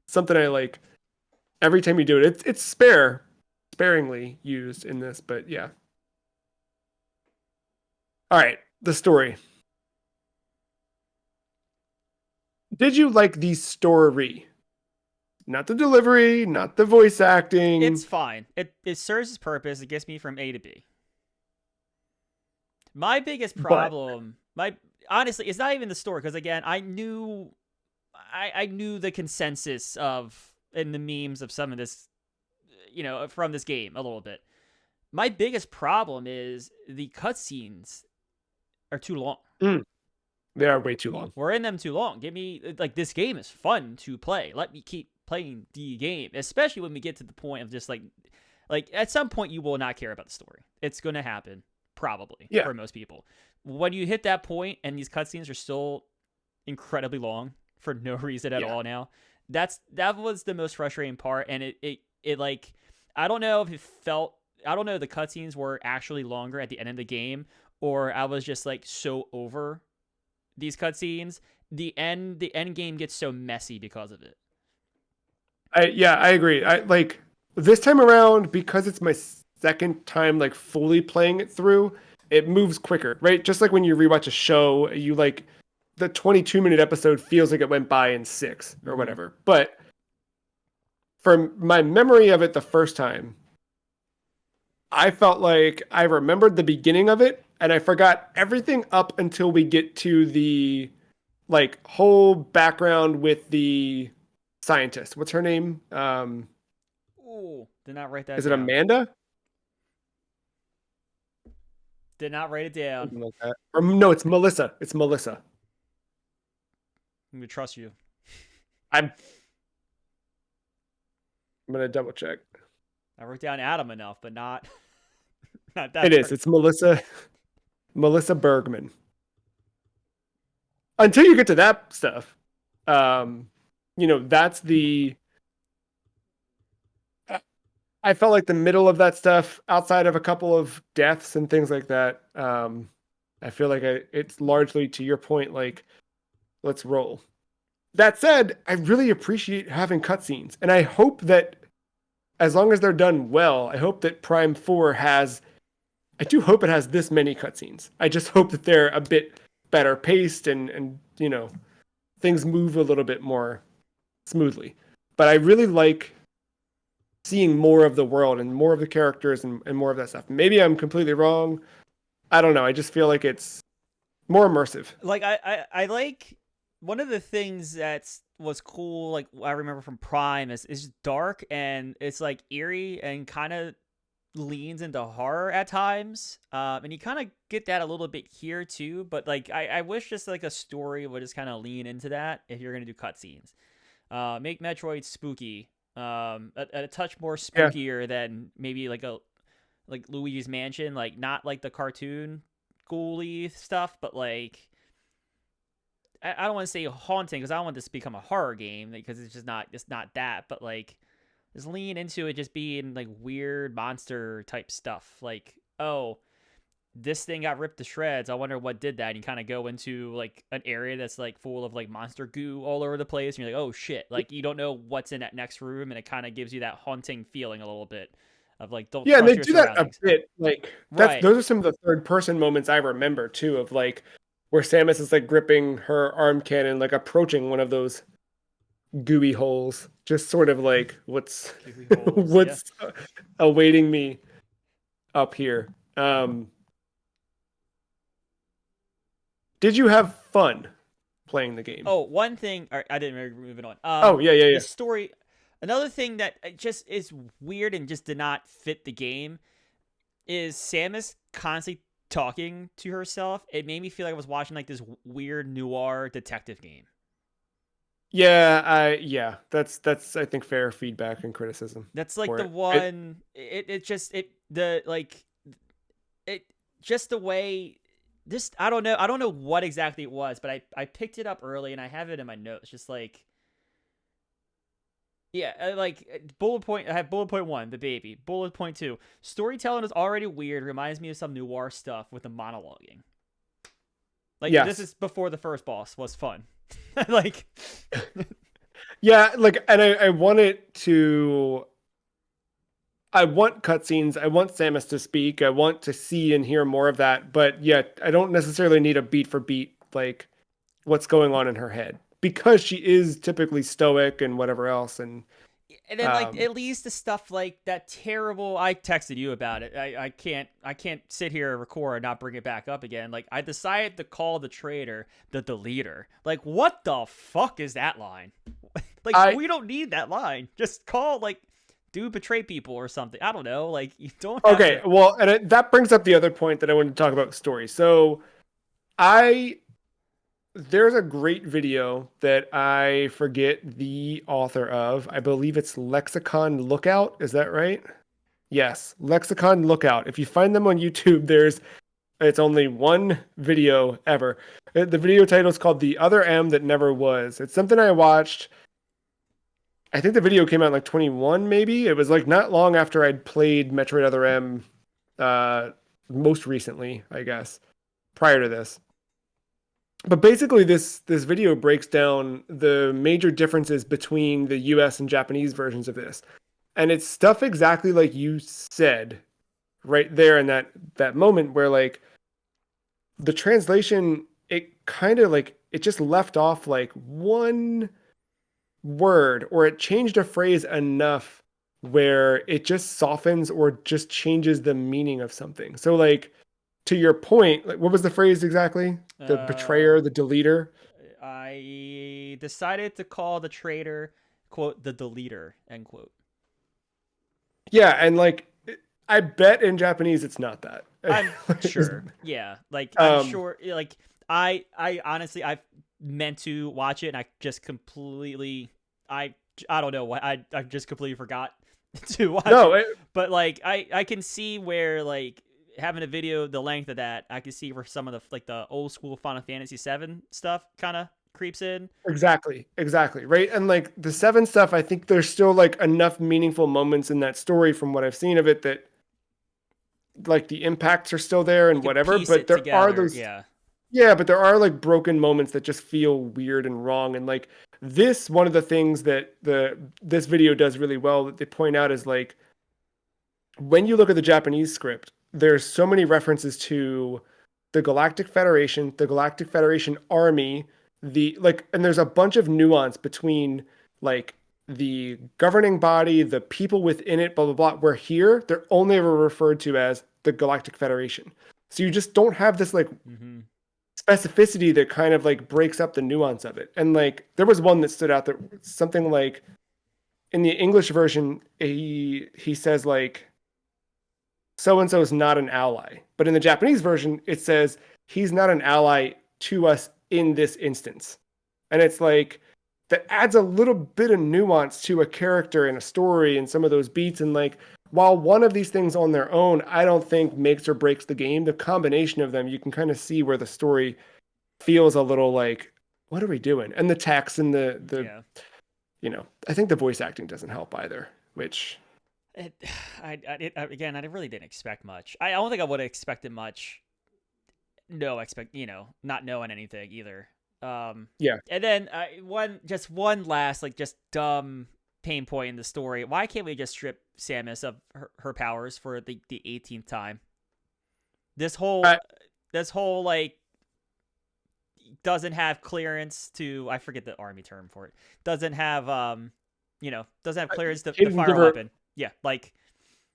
something I like every time you do it. It's sparingly used in this, but yeah. All right, the story. Did you like the story? Not the delivery, not the voice It's acting, fine. It serves its purpose. It gets me from A to B. My biggest but problem, my honestly, it's not even the story because again, I knew the consensus of and the memes of some of this, from this game a little bit. My biggest problem is the cutscenes are too long. mm, they are way too long. We're in them too long. Give me like this game is fun to play. Let me keep playing the game, especially when we get to the point of just like at some point you will not care about the story. It's gonna happen probably Yeah, for most people. When you hit that point and these cutscenes are still incredibly long for no reason at yeah. all now, that was the most frustrating part. And it like I don't know if it felt I don't know if the cutscenes were actually longer at the end of the game or I was just like so over these cutscenes. The end game gets so messy because of it. I agree. I like this time around because it's my second time like fully playing it through. It moves quicker, right? Just like when you rewatch a show, you like the 22-minute episode feels like it went by in 6 or Mm-hmm. whatever. But for my memory of it the first time, I felt like I remembered the beginning of it and I forgot everything up until we get to the like whole background with the scientist. What's her name? Ooh, did not write that Is it down. Amanda? Did not write it down. Something like that. Or no, it's Melissa. It's Melissa. I'm gonna trust you. I'm I'm gonna double check. I wrote down Adam enough, but not not that It is. part. It's Melissa Bergman. Until you get to that stuff, um, that's the. I felt like the middle of that stuff, outside of a couple of deaths and things like that. I feel like it's largely to your point. Like, let's roll. That said, I really appreciate having cutscenes, and I hope that as long as they're done well, I hope that Prime 4 has. I do hope it has this many cutscenes. I just hope that they're a bit better paced and things move a little bit more smoothly. But I really like seeing more of the world and more of the characters and more of that stuff. Maybe I'm completely wrong. I don't know. I just feel like it's more immersive. Like I like one of the things that was cool. Like I remember from Prime is dark and it's like eerie and kind of leans into horror at times. And you kind of get that a little bit here too. But like I wish just like a story would just kind of lean into that if you're gonna do cutscenes. Make Metroid spooky. A touch more Yeah. spookier than maybe like Luigi's Mansion, like not like the cartoon ghouly stuff, but like I don't want to say haunting because I don't want this to become a horror game because it's not that, but like Just lean into it just being like weird monster type stuff. Like, oh, this thing got ripped to shreds. I wonder what did that. And you kind of go into like an area that's like full of like monster goo all over the place. And you're like, oh shit. Like you don't know what's in that next room. And it kind of gives you that haunting feeling a little bit of like, don't Yeah, and trust they your do that a surroundings. bit. Like Right. those are some of the third person moments I remember too, of like where Samus is like gripping her arm cannon, like approaching one of those gooey holes, just sort of like Gooey holes. Yeah. what's awaiting me up here. Did you have fun playing the game? Oh, one thing. All right, I didn't really move it on. Oh yeah, yeah, The yeah. story. Another thing that just is weird and just did not fit the game is Samus constantly talking to herself. It made me feel like I was watching like this weird noir detective game. Yeah, that's I think fair feedback and criticism That's like for the it. It one. It just it the like it just the way. This I don't know what exactly it was, but I picked it up early and I have it in my notes. Just like yeah, bullet point. I have bullet point one, the baby. Bullet point two, storytelling is already weird. Reminds me of some noir stuff with the monologuing. Like this yes. is before the first boss was fun. Like Yeah, like and I want it to I want cutscenes. I want Samus to speak. I want to see and hear more of that. But yet, I don't necessarily need a beat for beat like what's going on in her head because she is typically stoic and whatever else. and then like Um, at least the stuff like that terrible. I texted you about it. I can't sit here and record and not bring it back up again. Like I decided to call the traitor the deleter. Like what the fuck is that line? Like I we don't need that line. Just call like do betray people or something. I don't know. Like you don't have okay. to. Well, and that brings up the other point that I wanted to talk about story. So I there's a great video that I forget the author of. I believe it's Lexicon Lookout. Is that right? Yes, Lexicon Lookout. If you find them on YouTube, it's only one video ever. The video title is called "The Other M That Never Was." It's something I watched. I think the video came out in like 21, maybe. It was like not long after I'd played Metroid Other M, uh, most recently, I guess, prior to this. But basically, this video breaks down the major differences between the U.S. and Japanese versions of this, and it's stuff exactly like you said right there in that moment where like the translation it kind of like it just left off like one word or it changed a phrase enough where it just softens or just changes the meaning of something. So like to your point, like what was the phrase exactly? The Uh, betrayer, the deleter. I decided to call the traitor quote the deleter end quote. Yeah, and like I bet in Japanese it's not that. I'm sure. Yeah. Like I'm um sure like I honestly I've meant to watch it and I just completely I I don't know what I just completely forgot to watch no, it. But like I can see where like having a video the length of that, I can see where some of the like the old school Final Fantasy 7 stuff kind of creeps in. exactly, right? And like the seven stuff, I think there's still like enough meaningful moments in that story from what I've seen of it that like the impacts are still there You and could whatever, piece but it there are together. those Yeah. yeah, but there are like broken moments that just feel weird and wrong. And like this, one of the things that this video does really well that they point out is like when you look at the Japanese script, there's so many references to the Galactic Federation Army, the like, and there's a bunch of nuance between like the governing body, the people within it, blah blah blah. Where here they're only ever referred to as the Galactic Federation. So you just don't have this like Mm-hmm. specificity that kind of like breaks up the nuance of it. And like there was one that stood out that something like in the English version, he says like so and so is not an ally. But in the Japanese version, it says he's not an ally to us in this instance. And it's like that adds a little bit of nuance to a character and a story and some of those beats. And like while one of these things on their own, I don't think makes or breaks the game, the combination of them, you can kind of see where the story feels a little like, what are we doing? And the text and the Yeah. I think the voice acting doesn't help either. which It, again, I really didn't expect much. I don't think I would have expected much. No, not knowing anything either. yeah. And then one last like just dumb pain point in the story. Why can't we just strip Samus of her powers for the 18th time? This whole I, this whole like doesn't have clearance to, I forget the army term for it. Doesn't have doesn't have clearance to didn't fire give a her weapon. Yeah, like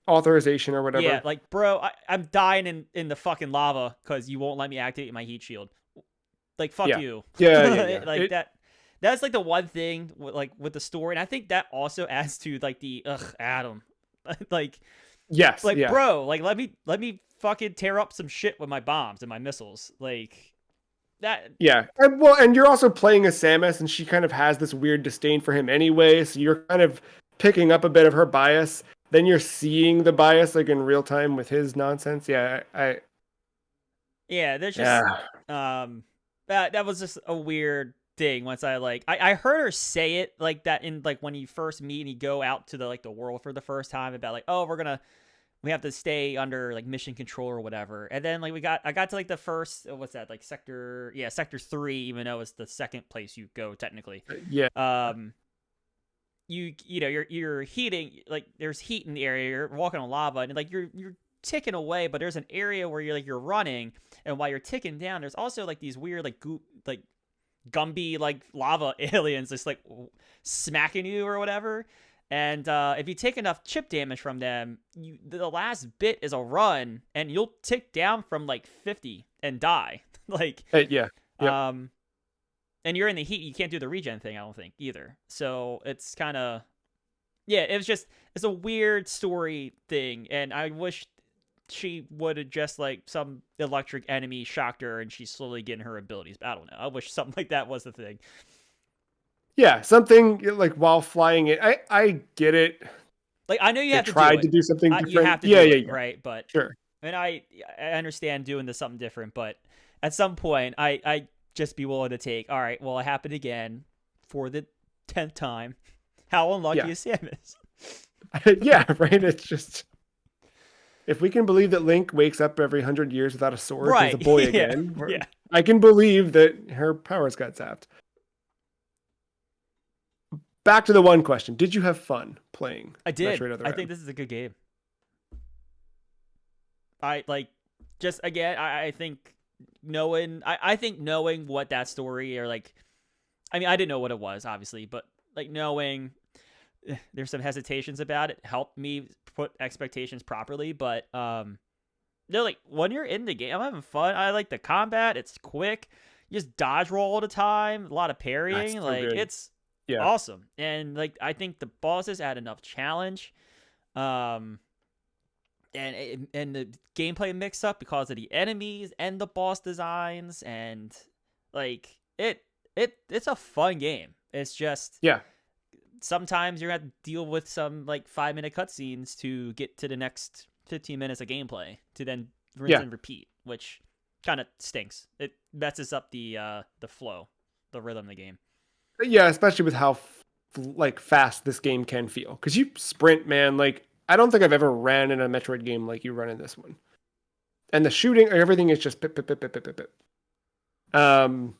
authorization or yeah, whatever. like bro, I'm dying in the fucking lava because you won't let me activate my heat shield. Like fuck Yeah. you. Yeah. Like that's like the one thing with the story, and I think that also adds to like the Adam, like Yes. Yeah. bro, like let me fucking tear up some shit with my bombs and my missiles, like that. Yeah. And you're also playing as Samus, and she kind of has this weird disdain for him anyway. So you're kind of picking up a bit of her bias. Then you're seeing the bias like in real time with his nonsense. Yeah. Yeah, there's just Yeah. that was just a weird thing. Once I heard her say it like that in like when you first meet and you go out to the world for the first time, about like, oh, we have to stay under like mission control or whatever. And then like I got to like the first, what's that, like sector 3, even though it's the second place you go technically. Yeah. You're heating, like there's heat in the area, you're walking on lava, and like you're ticking away, but there's an area where you're running, and while you're ticking down, there's also like these weird like goop, like Gumby like lava aliens just like smacking you or whatever. And if you take enough chip damage from them, the last bit is a run, and you'll tick down from like 50 and die. Like, Yeah. Yep. And you're in the heat, you can't do the regen thing, I don't think either. So it's kind of, yeah, it's a weird story thing, and I wish she would have just like some electric enemy shocked her and she's slowly getting her abilities. But I don't know. I wish something like that was the thing. Yeah. Something like while flying it. I get it. Like I know you They have to do tried it. to do something different. You have to Yeah. do Yeah. it, Yeah. right? But Sure. and I understand doing this something different, but at some point I just be willing to take, all right, well, it happened again for the 10th time. How unlucky is Samus? Yeah. Right. It's just, if we can believe that Link wakes up every 100 years without a sword, Right. as a boy Yeah. again, Yeah. I can believe that her powers got zapped. Back to the one question: did you have fun playing? I did. Metroid Other I M? think this is a good game. I like, just again, I think I think knowing what that story, or like, I mean, I didn't know what it was obviously, but like knowing there's some hesitations about it helped me put expectations properly. But they're like, when you're in the game, I'm having fun. I like the combat. It's quick. You just dodge roll all the time. A lot of parrying. That's so Like good. it's Yeah. awesome. And like I think the bosses add enough challenge. And the gameplay mix up because of the enemies and the boss designs, and like it's a fun game. It's just, Yeah. sometimes you're gonna have to deal with some like 5-minute cutscenes to get to the next 15 minutes of gameplay to then rinse Yeah. and repeat, which kind of stinks. It messes up the flow, the rhythm of the game. Yeah, especially with how like fast this game can feel. Because you sprint, man. Like, I don't think I've ever ran in a Metroid game like you run in this one. And the shooting, everything is just pip, pip, pip, pip, pip, pip, pip. How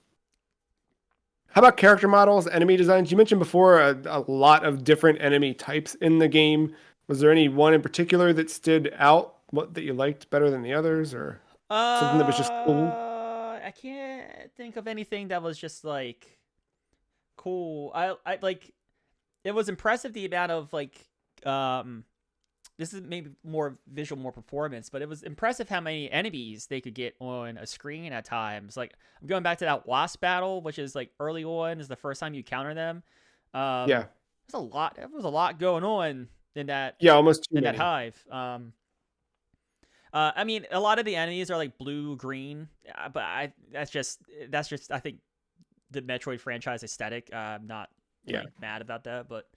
about character models, enemy designs? You mentioned before a lot of different enemy types in the game. Was there any one in particular that stood out? What that you liked better than the others, or something that was just cool? I can't think of anything that was just like cool. I like, it was impressive the amount of like this is maybe more visual, more performance, but it was impressive how many enemies they could get on a screen at times. Like, I'm going back to that wasp battle, which is like early on, is the first time you counter them. Yeah. There's a lot. There was a lot going on in that. Yeah, almost too in many. that hive. I mean, a lot of the enemies are like blue, green, but that's just I think the Metroid franchise aesthetic. I'm not really mad about that, but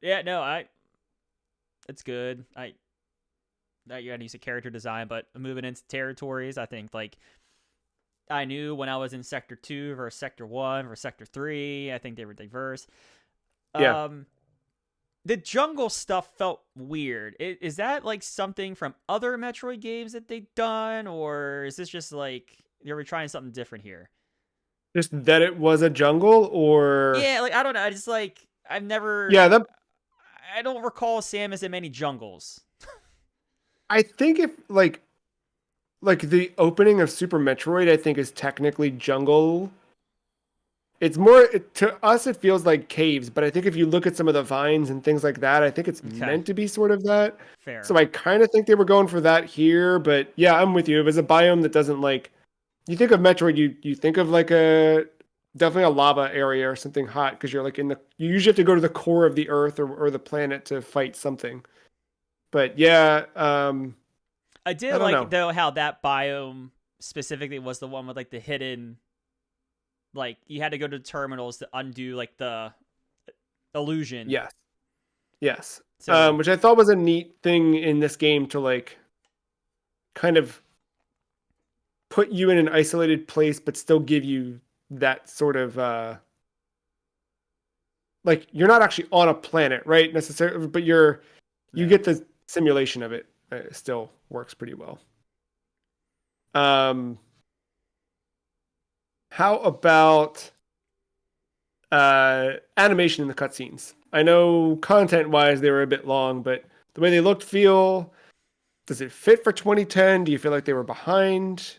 yeah, no, it's good. You gotta use a character design, but moving into territories, I think like I knew when I was in Sector 2 versus Sector 1 versus Sector 3. I think they were diverse. Yeah. the jungle stuff felt weird. Is that like something from other Metroid games that they've done, or is this just like they were trying something different here? Just that it was a jungle, or Yeah, like I don't know. I just like I've never. yeah, that I don't recall Samus in many jungles. I think if like the opening of Super Metroid, I think is technically jungle. It's more to us. It feels like caves, but I think if you look at some of the vines and things like that, I think it's Okay, meant to be sort of that. fair. So I kind of think they were going for that here, but yeah, I'm with you. If it's a biome that doesn't like, you think of Metroid, you think of like a definitely a lava area or something hot because you're like in the you usually have to go to the core of the Earth or the planet to fight something. But yeah, I I did don't like know. though how that biome specifically was the one with like the hidden, like you had to go to terminals to undo like the illusion. Yes, yes. So Which I thought was a neat thing in this game to like kind of put you in an isolated place, but still give you that sort of like you're not actually on a planet, right? Necessarily, but you yeah. get the simulation of it. It still works pretty well. Um, how about animation in the cutscenes? I know content wise they were a bit long, but the way they looked, feel, does it fit for 2010? Do you feel like they were behind?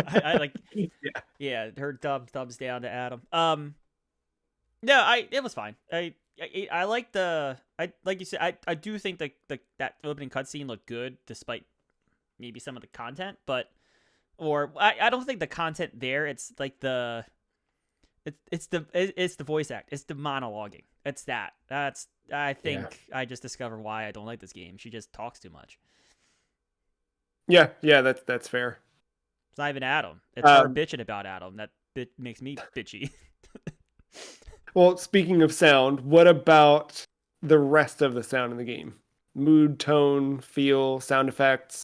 I like Yeah. yeah, her thumbs down to Adam. No, I it was fine. I like the I like you said I do think the that opening cutscene looked good despite maybe some of the content, but or I don't think the content there. It's like the it's the voice act. It's the monologuing. It's that. That's I Yeah. think I just discovered why I don't like this game. She just talks too much. Yeah, yeah, that's fair. It's not even Adam. It's her Um, bitching about Adam. That bit makes me bitchy. well, speaking of sound, what about the rest of the sound in the game? Mood, tone, feel, sound effects.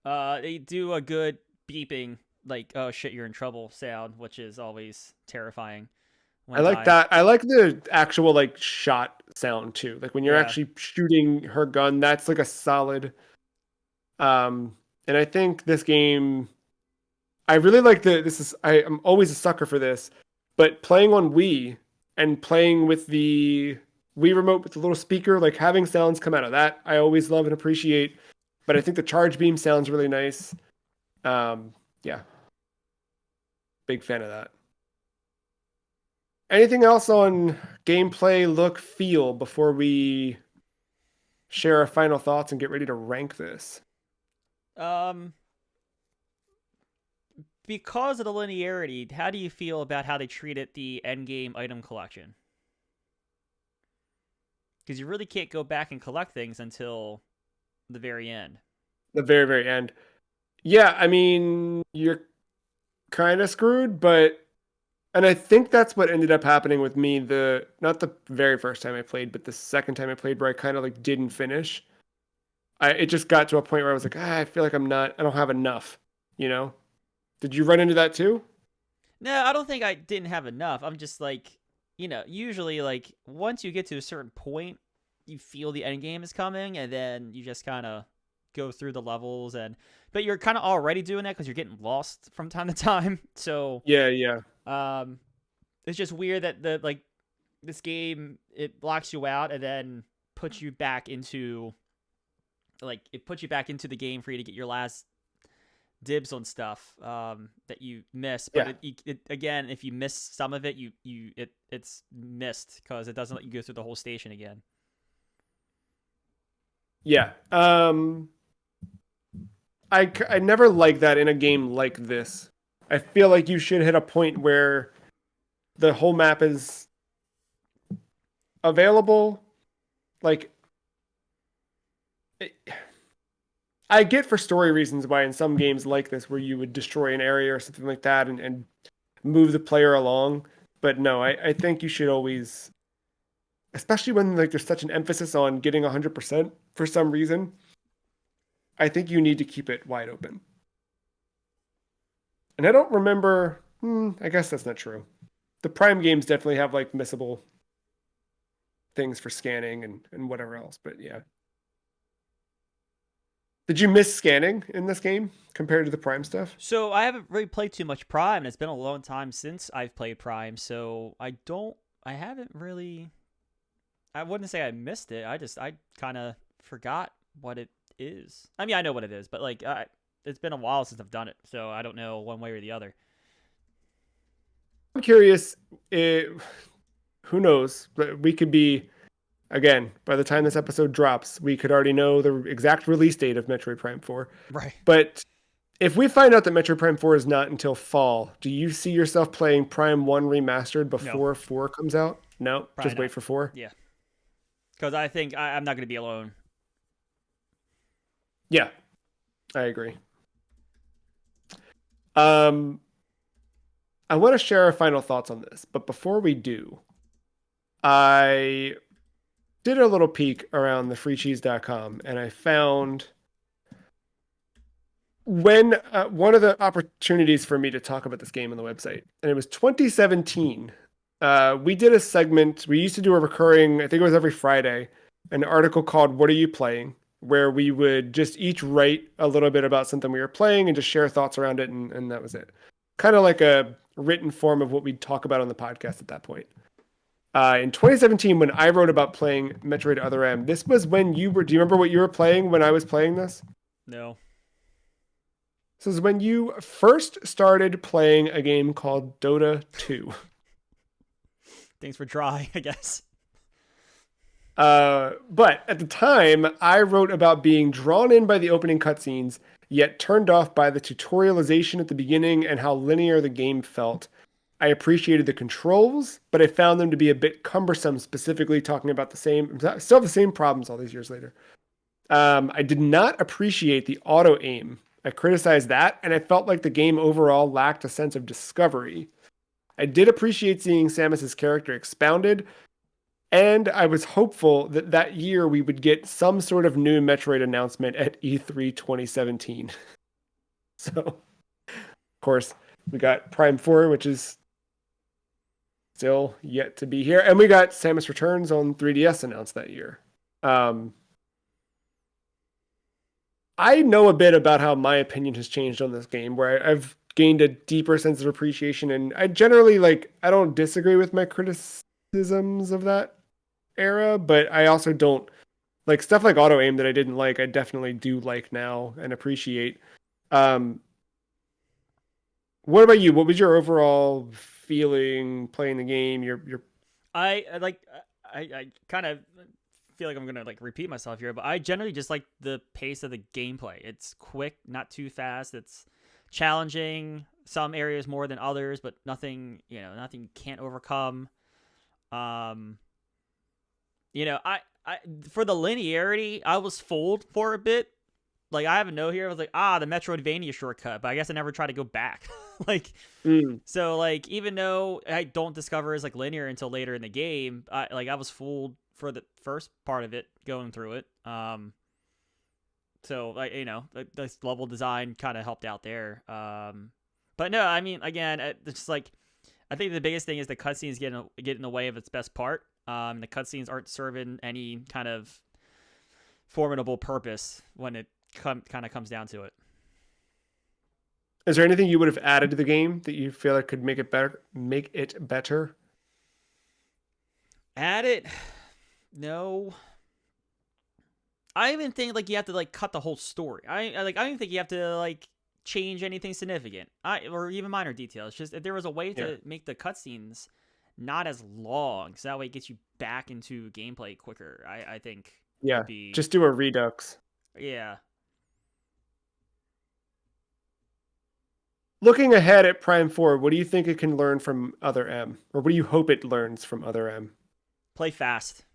They do a good beeping, like "oh shit, you're in trouble" sound, which is always terrifying when I it's like I. that. I like the actual like shot sound too. Like when you're Yeah. actually shooting her gun, that's like a solid. Um, and I think this game, I really like the. This is I am always a sucker for this, but playing on Wii and playing with the Wii remote with the little speaker, like having sounds come out of that, I always love and appreciate. But I think the charge beam sounds really nice. Yeah, big fan of that. Anything else on gameplay, look, feel before we share our final thoughts and get ready to rank this? Um, because of the linearity, how do you feel about how they treated the endgame item collection? Because you really can't go back and collect things until the very end. The very, very end. Yeah, I mean, you're kind of screwed, but and I think that's what ended up happening with me the not the very first time I played, but the second time I played where I kind of like didn't finish. It just got to a point where I was like, I feel like I don't have enough, you know? Did you run into that too? No, I don't think I didn't have enough. I'm just like, usually like once you get to a certain point, you feel the end game is coming, and then you just kind of go through the levels, and but you're kind of already doing that because you're getting lost from time to time. So, Yeah, yeah. um, it's just weird that the like this game it blocks you out and then puts you back into it puts you back into the game for you to get your last dibs on stuff that you miss. But Yeah. it again, if you miss some of it, it's missed because it doesn't let you go through the whole station again. Yeah. I never like that in a game like this. I feel like you should hit a point where the whole map is available. Like, I get for story reasons why in some games like this, where you would destroy an area or something like that and move the player along. But no, I think you should always, especially when like there's such an emphasis on getting 100% for some reason, I think you need to keep it wide open. And I don't remember, I guess that's not true. the Prime games definitely have like missable things for scanning and whatever else. But yeah. Did you miss scanning in this game compared to the Prime stuff? So I haven't really played too much Prime, and it's been a long time since I've played Prime. So I haven't really. I wouldn't say I missed it. I kind of forgot what it is. I mean, I know what it is, but like, it's been a while since I've done it, so I don't know one way or the other. I'm curious. Who knows? But we could be again by the time this episode drops, we could already know the exact release date of Metroid Prime 4. Right. But if we find out that Metroid Prime 4 is not until fall, do you see yourself playing Prime 1 remastered No, before 4 comes out? No, probably just not. wait for 4. Yeah, because I think I'm not going to be alone. Yeah, I agree. Um, I want to share our final thoughts on this, but before we do, I did a little peek around the freecheese.com and I found when one of the opportunities for me to talk about this game on the website, and it was 2017. We did a segment. We used to do a recurring, I think it was every Friday, an article called "What Are You Playing?" where we would just each write a little bit about something we were playing and just share thoughts around it, and that was it. Kind of like a written form of what we'd talk about on the podcast at that point. In 2017, when I wrote about playing Metroid Other M, this was when you were. Do you remember what you were playing when I was playing this? No. This is when you first started playing a game called Dota 2. Things were dry, I guess. But at the time, I wrote about being drawn in by the opening cutscenes, yet turned off by the tutorialization at the beginning and how linear the game felt. I appreciated the controls, but I found them to be a bit cumbersome, specifically talking about still have the same problems all these years later. I did not appreciate the auto aim. I criticized that, and I felt like the game overall lacked a sense of discovery. I did appreciate seeing Samus's character expounded, and I was hopeful that that year we would get some sort of new Metroid announcement at E3 2017. So, of course, we got Prime 4, which is still yet to be here, and we got Samus Returns on 3DS announced that year. I know a bit about how my opinion has changed on this game, where I've gained a deeper sense of appreciation, and I generally I don't disagree with my criticisms of that era, but I also don't like stuff like auto aim that I didn't like. I definitely do like now and appreciate. Um, what about you? What was your overall feeling playing the game? Your I like I kind of feel like I'm gonna like repeat myself here, but I generally just like the pace of the gameplay. It's quick, not too fast. It's challenging. Some areas more than others, but nothing you can't overcome. Um, I for the linearity, I was fooled for a bit. Like I have a note here. I was like, the Metroidvania shortcut, but I guess I never tried to go back. like, so like even though I don't discover it's like linear until later in the game, I was fooled for the first part of it going through it. So like the level design kind of helped out there. But no, I mean again, it's like I think the biggest thing is the cutscenes get in the way of its best part. The cutscenes aren't serving any kind of formidable purpose when it kind of comes down to it. Is there anything you would have added to the game that you feel like could make it better? Make it better? Add it? No. I even think like you have to like cut the whole story. I don't even think you have to like change anything significant. Or even minor details. Just if there was a way to make the cutscenes not as long, so that way it gets you back into gameplay quicker. I think. Yeah. Just do a redux. Yeah. Looking ahead at Prime 4, what do you think it can learn from Other M? Or what do you hope it learns from Other M? Play fast.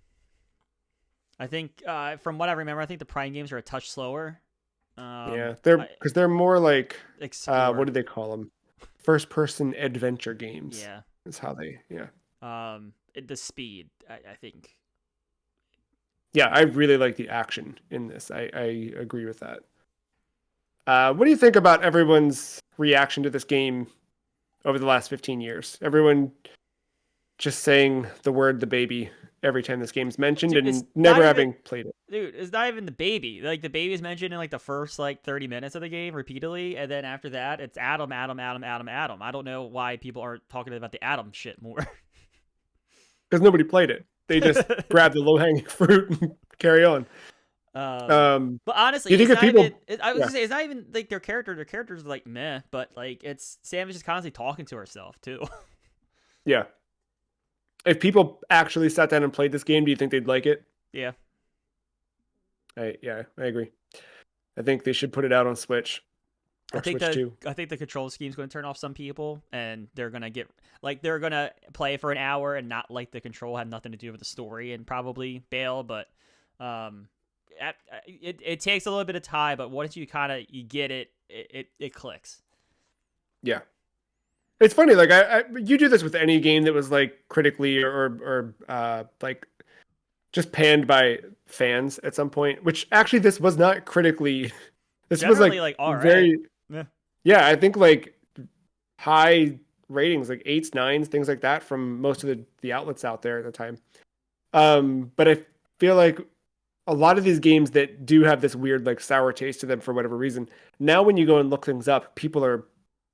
I think, from what I remember, I think the Prime games are a touch slower. They're more like, explore. What do they call them? First-person adventure games. Yeah. Is how they, the speed, I think. Yeah, I really like the action in this. I agree with that. What do you think about everyone's reaction to this game over the last 15 years? Everyone just saying the word "the baby" every time this game's mentioned Dude, it's and not never even having played it. dude, it's not even the baby. Like the baby is mentioned in like the first like 30 minutes of the game repeatedly, and then after that, it's Adam, Adam, Adam, Adam, Adam. I don't know why people aren't talking about the Adam shit more. Because nobody played it. They just grab the low hanging fruit and carry on. um, Um, but do you honestly, think it's if not even. people, I was yeah, gonna say it's not even like their character. Their characters are like meh, but like it's Sam is just constantly talking to herself too. yeah, if people actually sat down and played this game, do you think they'd like it? Yeah, Yeah, I agree. I think they should put it out on Switch I or think Switch the 2. I think the control scheme is going to turn off some people, and they're gonna get like they're gonna play for an hour and not like the control had nothing to do with the story and probably bail. But um, it takes a little bit of time, but once you kind of you get it, it clicks. Yeah. It's funny, like you do this with any game that was like critically or like just panned by fans at some point, which actually this was not critically. This was Generally, like like all right, very, yeah, yeah, I think like high ratings, like eights, nines, things like that from most of the outlets out there at the time. But I feel like a lot of these games that do have this weird like sour taste to them for whatever reason, now when you go and look things up,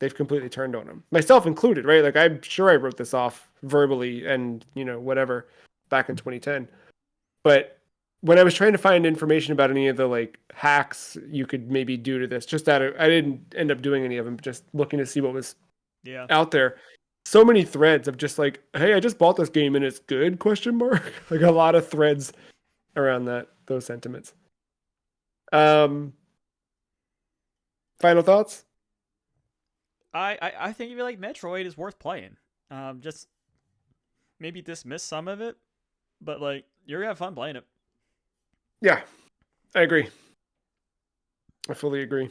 they've completely turned on them, myself included, right? Like I'm sure I wrote this off verbally and whatever back in 2010, but when I was trying to find information about any of the like hacks you could maybe do to this, just I didn't end up doing any of them, just looking to see what was yeah. out there. So many threads of just like, hey, I just bought this game and it's good, question mark. Like a lot of threads around those sentiments. Um Final thoughts? I think if you like Metroid, is worth playing. Just maybe dismiss some of it, but like you're gonna have fun playing it. Yeah, I agree. I fully agree.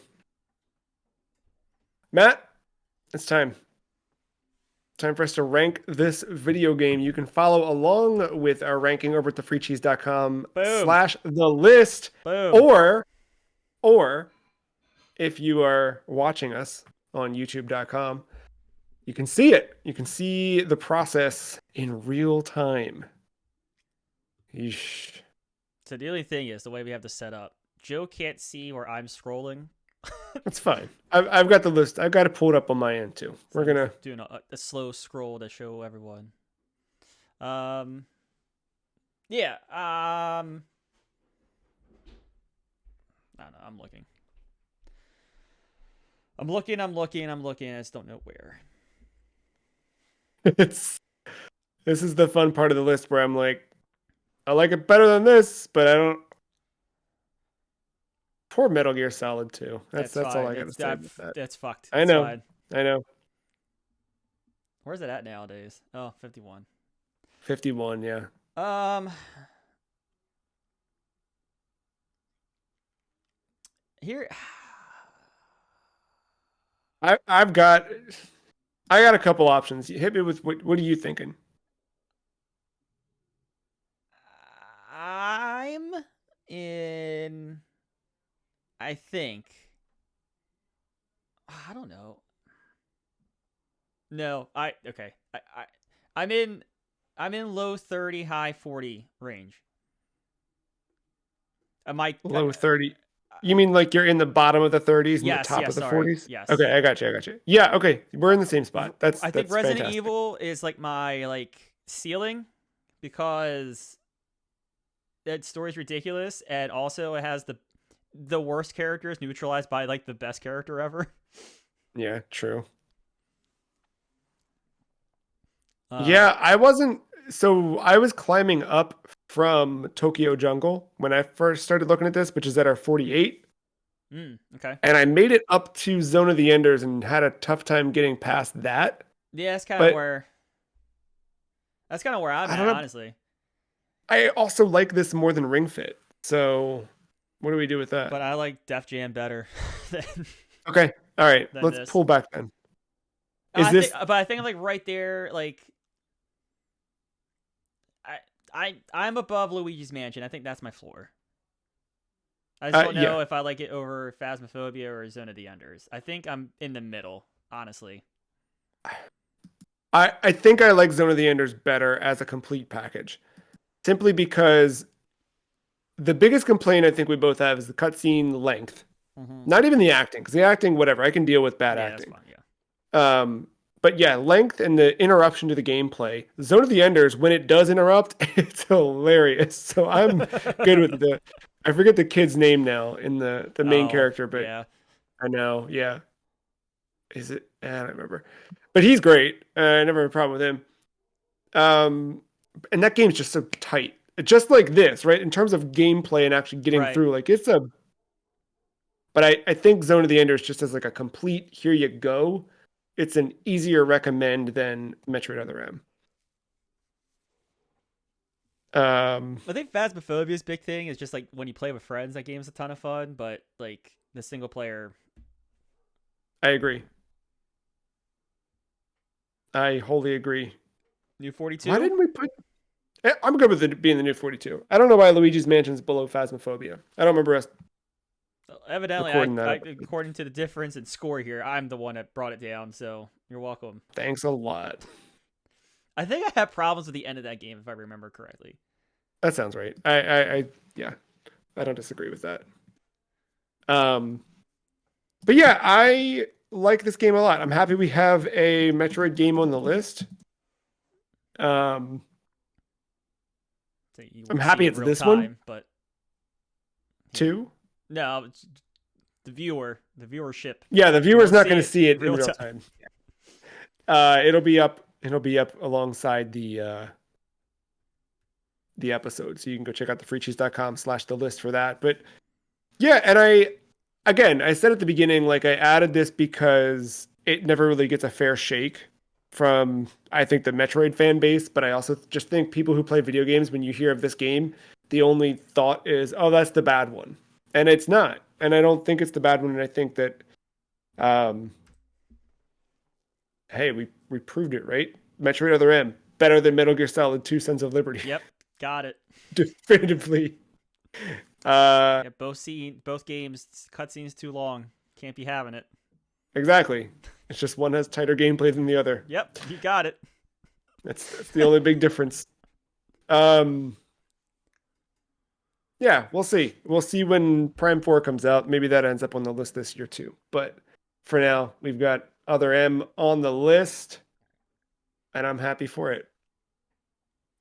Matt, it's time. Time for us to rank this video game. You can follow along with our ranking over at thefreecheese.com Boom, slash the list. boom. Or if you are watching us on youtube.com, you can see it. You can see the process in real time. Yeesh. So the only thing is the way we have this set up. Joe can't see where I'm scrolling, That's fine. I've got the list. I've got it pulled up on my end too. so We're I'm gonna. doing a slow scroll to show everyone. Um, yeah. I don't know. I'm looking. I'm looking. I just don't know where. It's this is the fun part of the list where I'm like, I like it better than this, but I don't. Poor Metal Gear Solid 2. That's That's all fine. I gotta say about that. That's fucked. I It's know. fine. I know. Where's it at nowadays? Oh, 51. 51. Yeah. Um, here. I've got I got a couple options. Hit me with what are you thinking? I'm in. I think. I don't know. No, okay. I'm in. I'm in low 30, high 40 range. Am Low 30. You mean like you're in the bottom of the 30s and the yes, top yes. of the Sorry, 40s? yes. Okay, I got you. I got you. Yeah, okay. We're in the same spot. I think That's Resident fantastic. Evil is like my like ceiling because that story's ridiculous, and also it has the worst characters neutralized by like the best character ever. Yeah, true. Um, Yeah, I was climbing up from Tokyo Jungle when I first started looking at this, which is at our 48, okay. and I made it up to Zone of the Enders and had a tough time getting past that. Yeah, But that's kind of where I'm I at, don't know. honestly. I also like this more than Ring Fit. So what do we do with that? But I like Def Jam better than Okay. All right. than Let's this. pull back then. Is this But I think like right there, like I'm above Luigi's Mansion. I think that's my floor. I just don't know yeah. if I like it over Phasmophobia or Zone of the Enders. I think I'm in the middle, honestly. I think I like Zone of the Enders better as a complete package, simply because the biggest complaint I think we both have is the cutscene length. Mm-hmm. Not even the acting, because the acting, whatever, I can deal with bad Yeah, that's acting. fine. Yeah. Um, but yeah, length and the interruption to the gameplay. Zone of the Enders, when it does interrupt, it's hilarious. So I'm good with the. I forget the kid's name now in the main Oh, character, but yeah. I know. Yeah, is it? I don't remember. But he's great. I never had a problem with him. Um, and that game's just so tight, just like this, right? In terms of gameplay and actually getting Right. through, like it's a. But I think Zone of the Enders just as like a complete here you go. It's an easier recommend than Metroid Other M. I think Phasmophobia's big thing is just like when you play with friends, that game's a ton of fun. But like the single player, I agree. I wholly agree. New Why 42. didn't we put? I'm good with it being the new 42. I don't know why Luigi's Mansion's below Phasmophobia. I don't remember us Evidently, recording that episode. according to the difference in score here, I'm the one that brought it down. So you're welcome. Thanks a lot. I think I had problems with the end of that game, if I remember correctly. That sounds right. Yeah, I don't disagree with that. Um, but yeah, I like this game a lot. I'm happy we have a Metroid game on the list. Um, So you I'm won't see happy it it's real this one time, but too. no, it's the viewership. Yeah, the You viewer's won't not see going to it see it in real real time. time. It'll be up. It'll be up alongside the episode, so you can go check out thefreecheese.com/the list for that. But yeah, and I said at the beginning, like I added this because it never really gets a fair shake from I think the Metroid fan base, but I also just think people who play video games, when you hear of this game, the only thought is, oh, that's the bad one, and it's not. And I don't think it's the bad one, and I think that, um, hey, we proved it, right? Metroid Other M better than Metal Gear Solid 2: Sons of Liberty, Yep, got it. definitively. Uh, Yeah, both games cutscenes too long. Can't be having it. exactly. It's just one has tighter gameplay than the other. Yep, you got it. That's the only big difference. Um, yeah, we'll see. We'll see when Prime 4 comes out. Maybe that ends up on the list this year too. But for now, we've got Other M on the list, and I'm happy for it.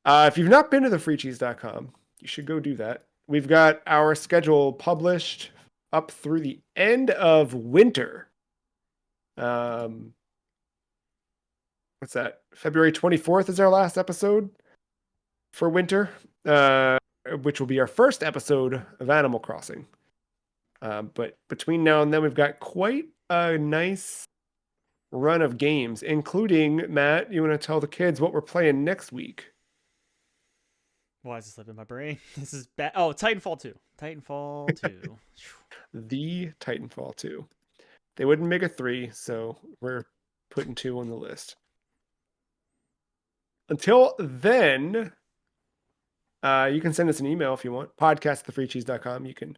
If you've not been to thefreecheese.com, you should go do that. We've got our schedule published up through the end of winter. What's that? February 24th is our last episode for winter, which will be our first episode of Animal Crossing. But between now and then, we've got quite a nice run of games, including, Matt, you want to tell the kids what we're playing next week? Why is this slipping my brain? This is bad. Oh, Titanfall 2. Titanfall 2. The Titanfall 2. They wouldn't make a 3, so we're putting 2 on the list. Until then, you can send us an email if you want, podcast@thefreecheese.com. You can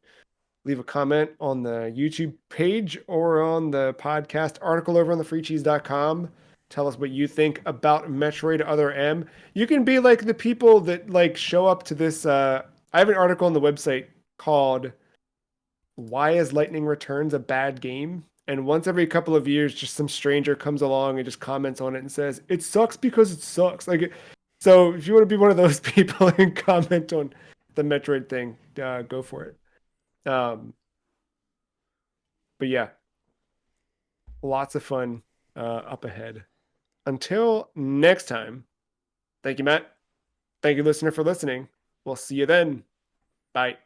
leave a comment on the YouTube page or on the podcast article over on thefreecheese.com. Tell us what you think about Metroid Other M. You can be like the people that like show up to this. I have an article on the website called "Why Is Lightning Returns a Bad Game?" And once every couple of years, just some stranger comes along and just comments on it and says, "It sucks because it sucks." Like, so if you want to be one of those people and comment on the Metroid thing, go for it. But yeah, lots of fun up ahead. Until next time, thank you, Matt. Thank you, listener, for listening. We'll see you then. Bye.